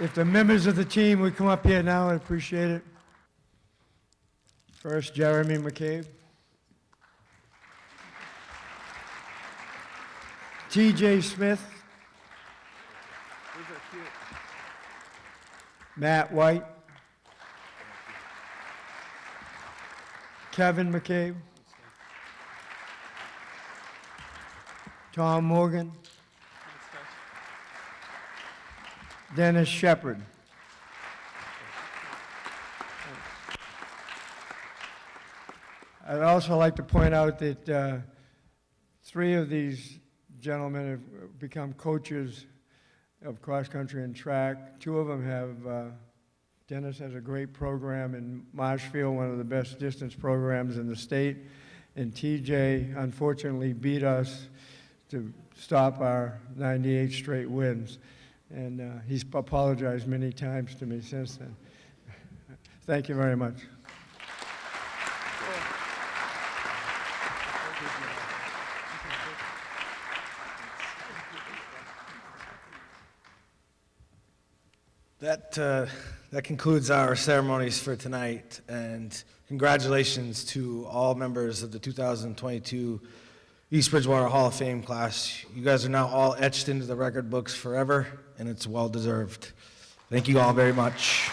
If the members of the team would come up here now, I'd appreciate it. First, Jeremy McCabe. TJ Smith. Matt White. Kevin McCabe. Tom Morgan. Dennis Shepard. I'd also like to point out that 3 of these gentlemen have become coaches of cross-country and track. 2 of them have, Dennis has a great program in Marshfield, one of the best distance programs in the state, and TJ unfortunately beat us to stop our 98 straight wins. And he's apologized many times to me since then. Thank you very much. That concludes our ceremonies for tonight, and congratulations to all members of the 2022 East Bridgewater Hall of Fame class. You guys are now all etched into the record books forever, and it's well deserved. Thank you all very much.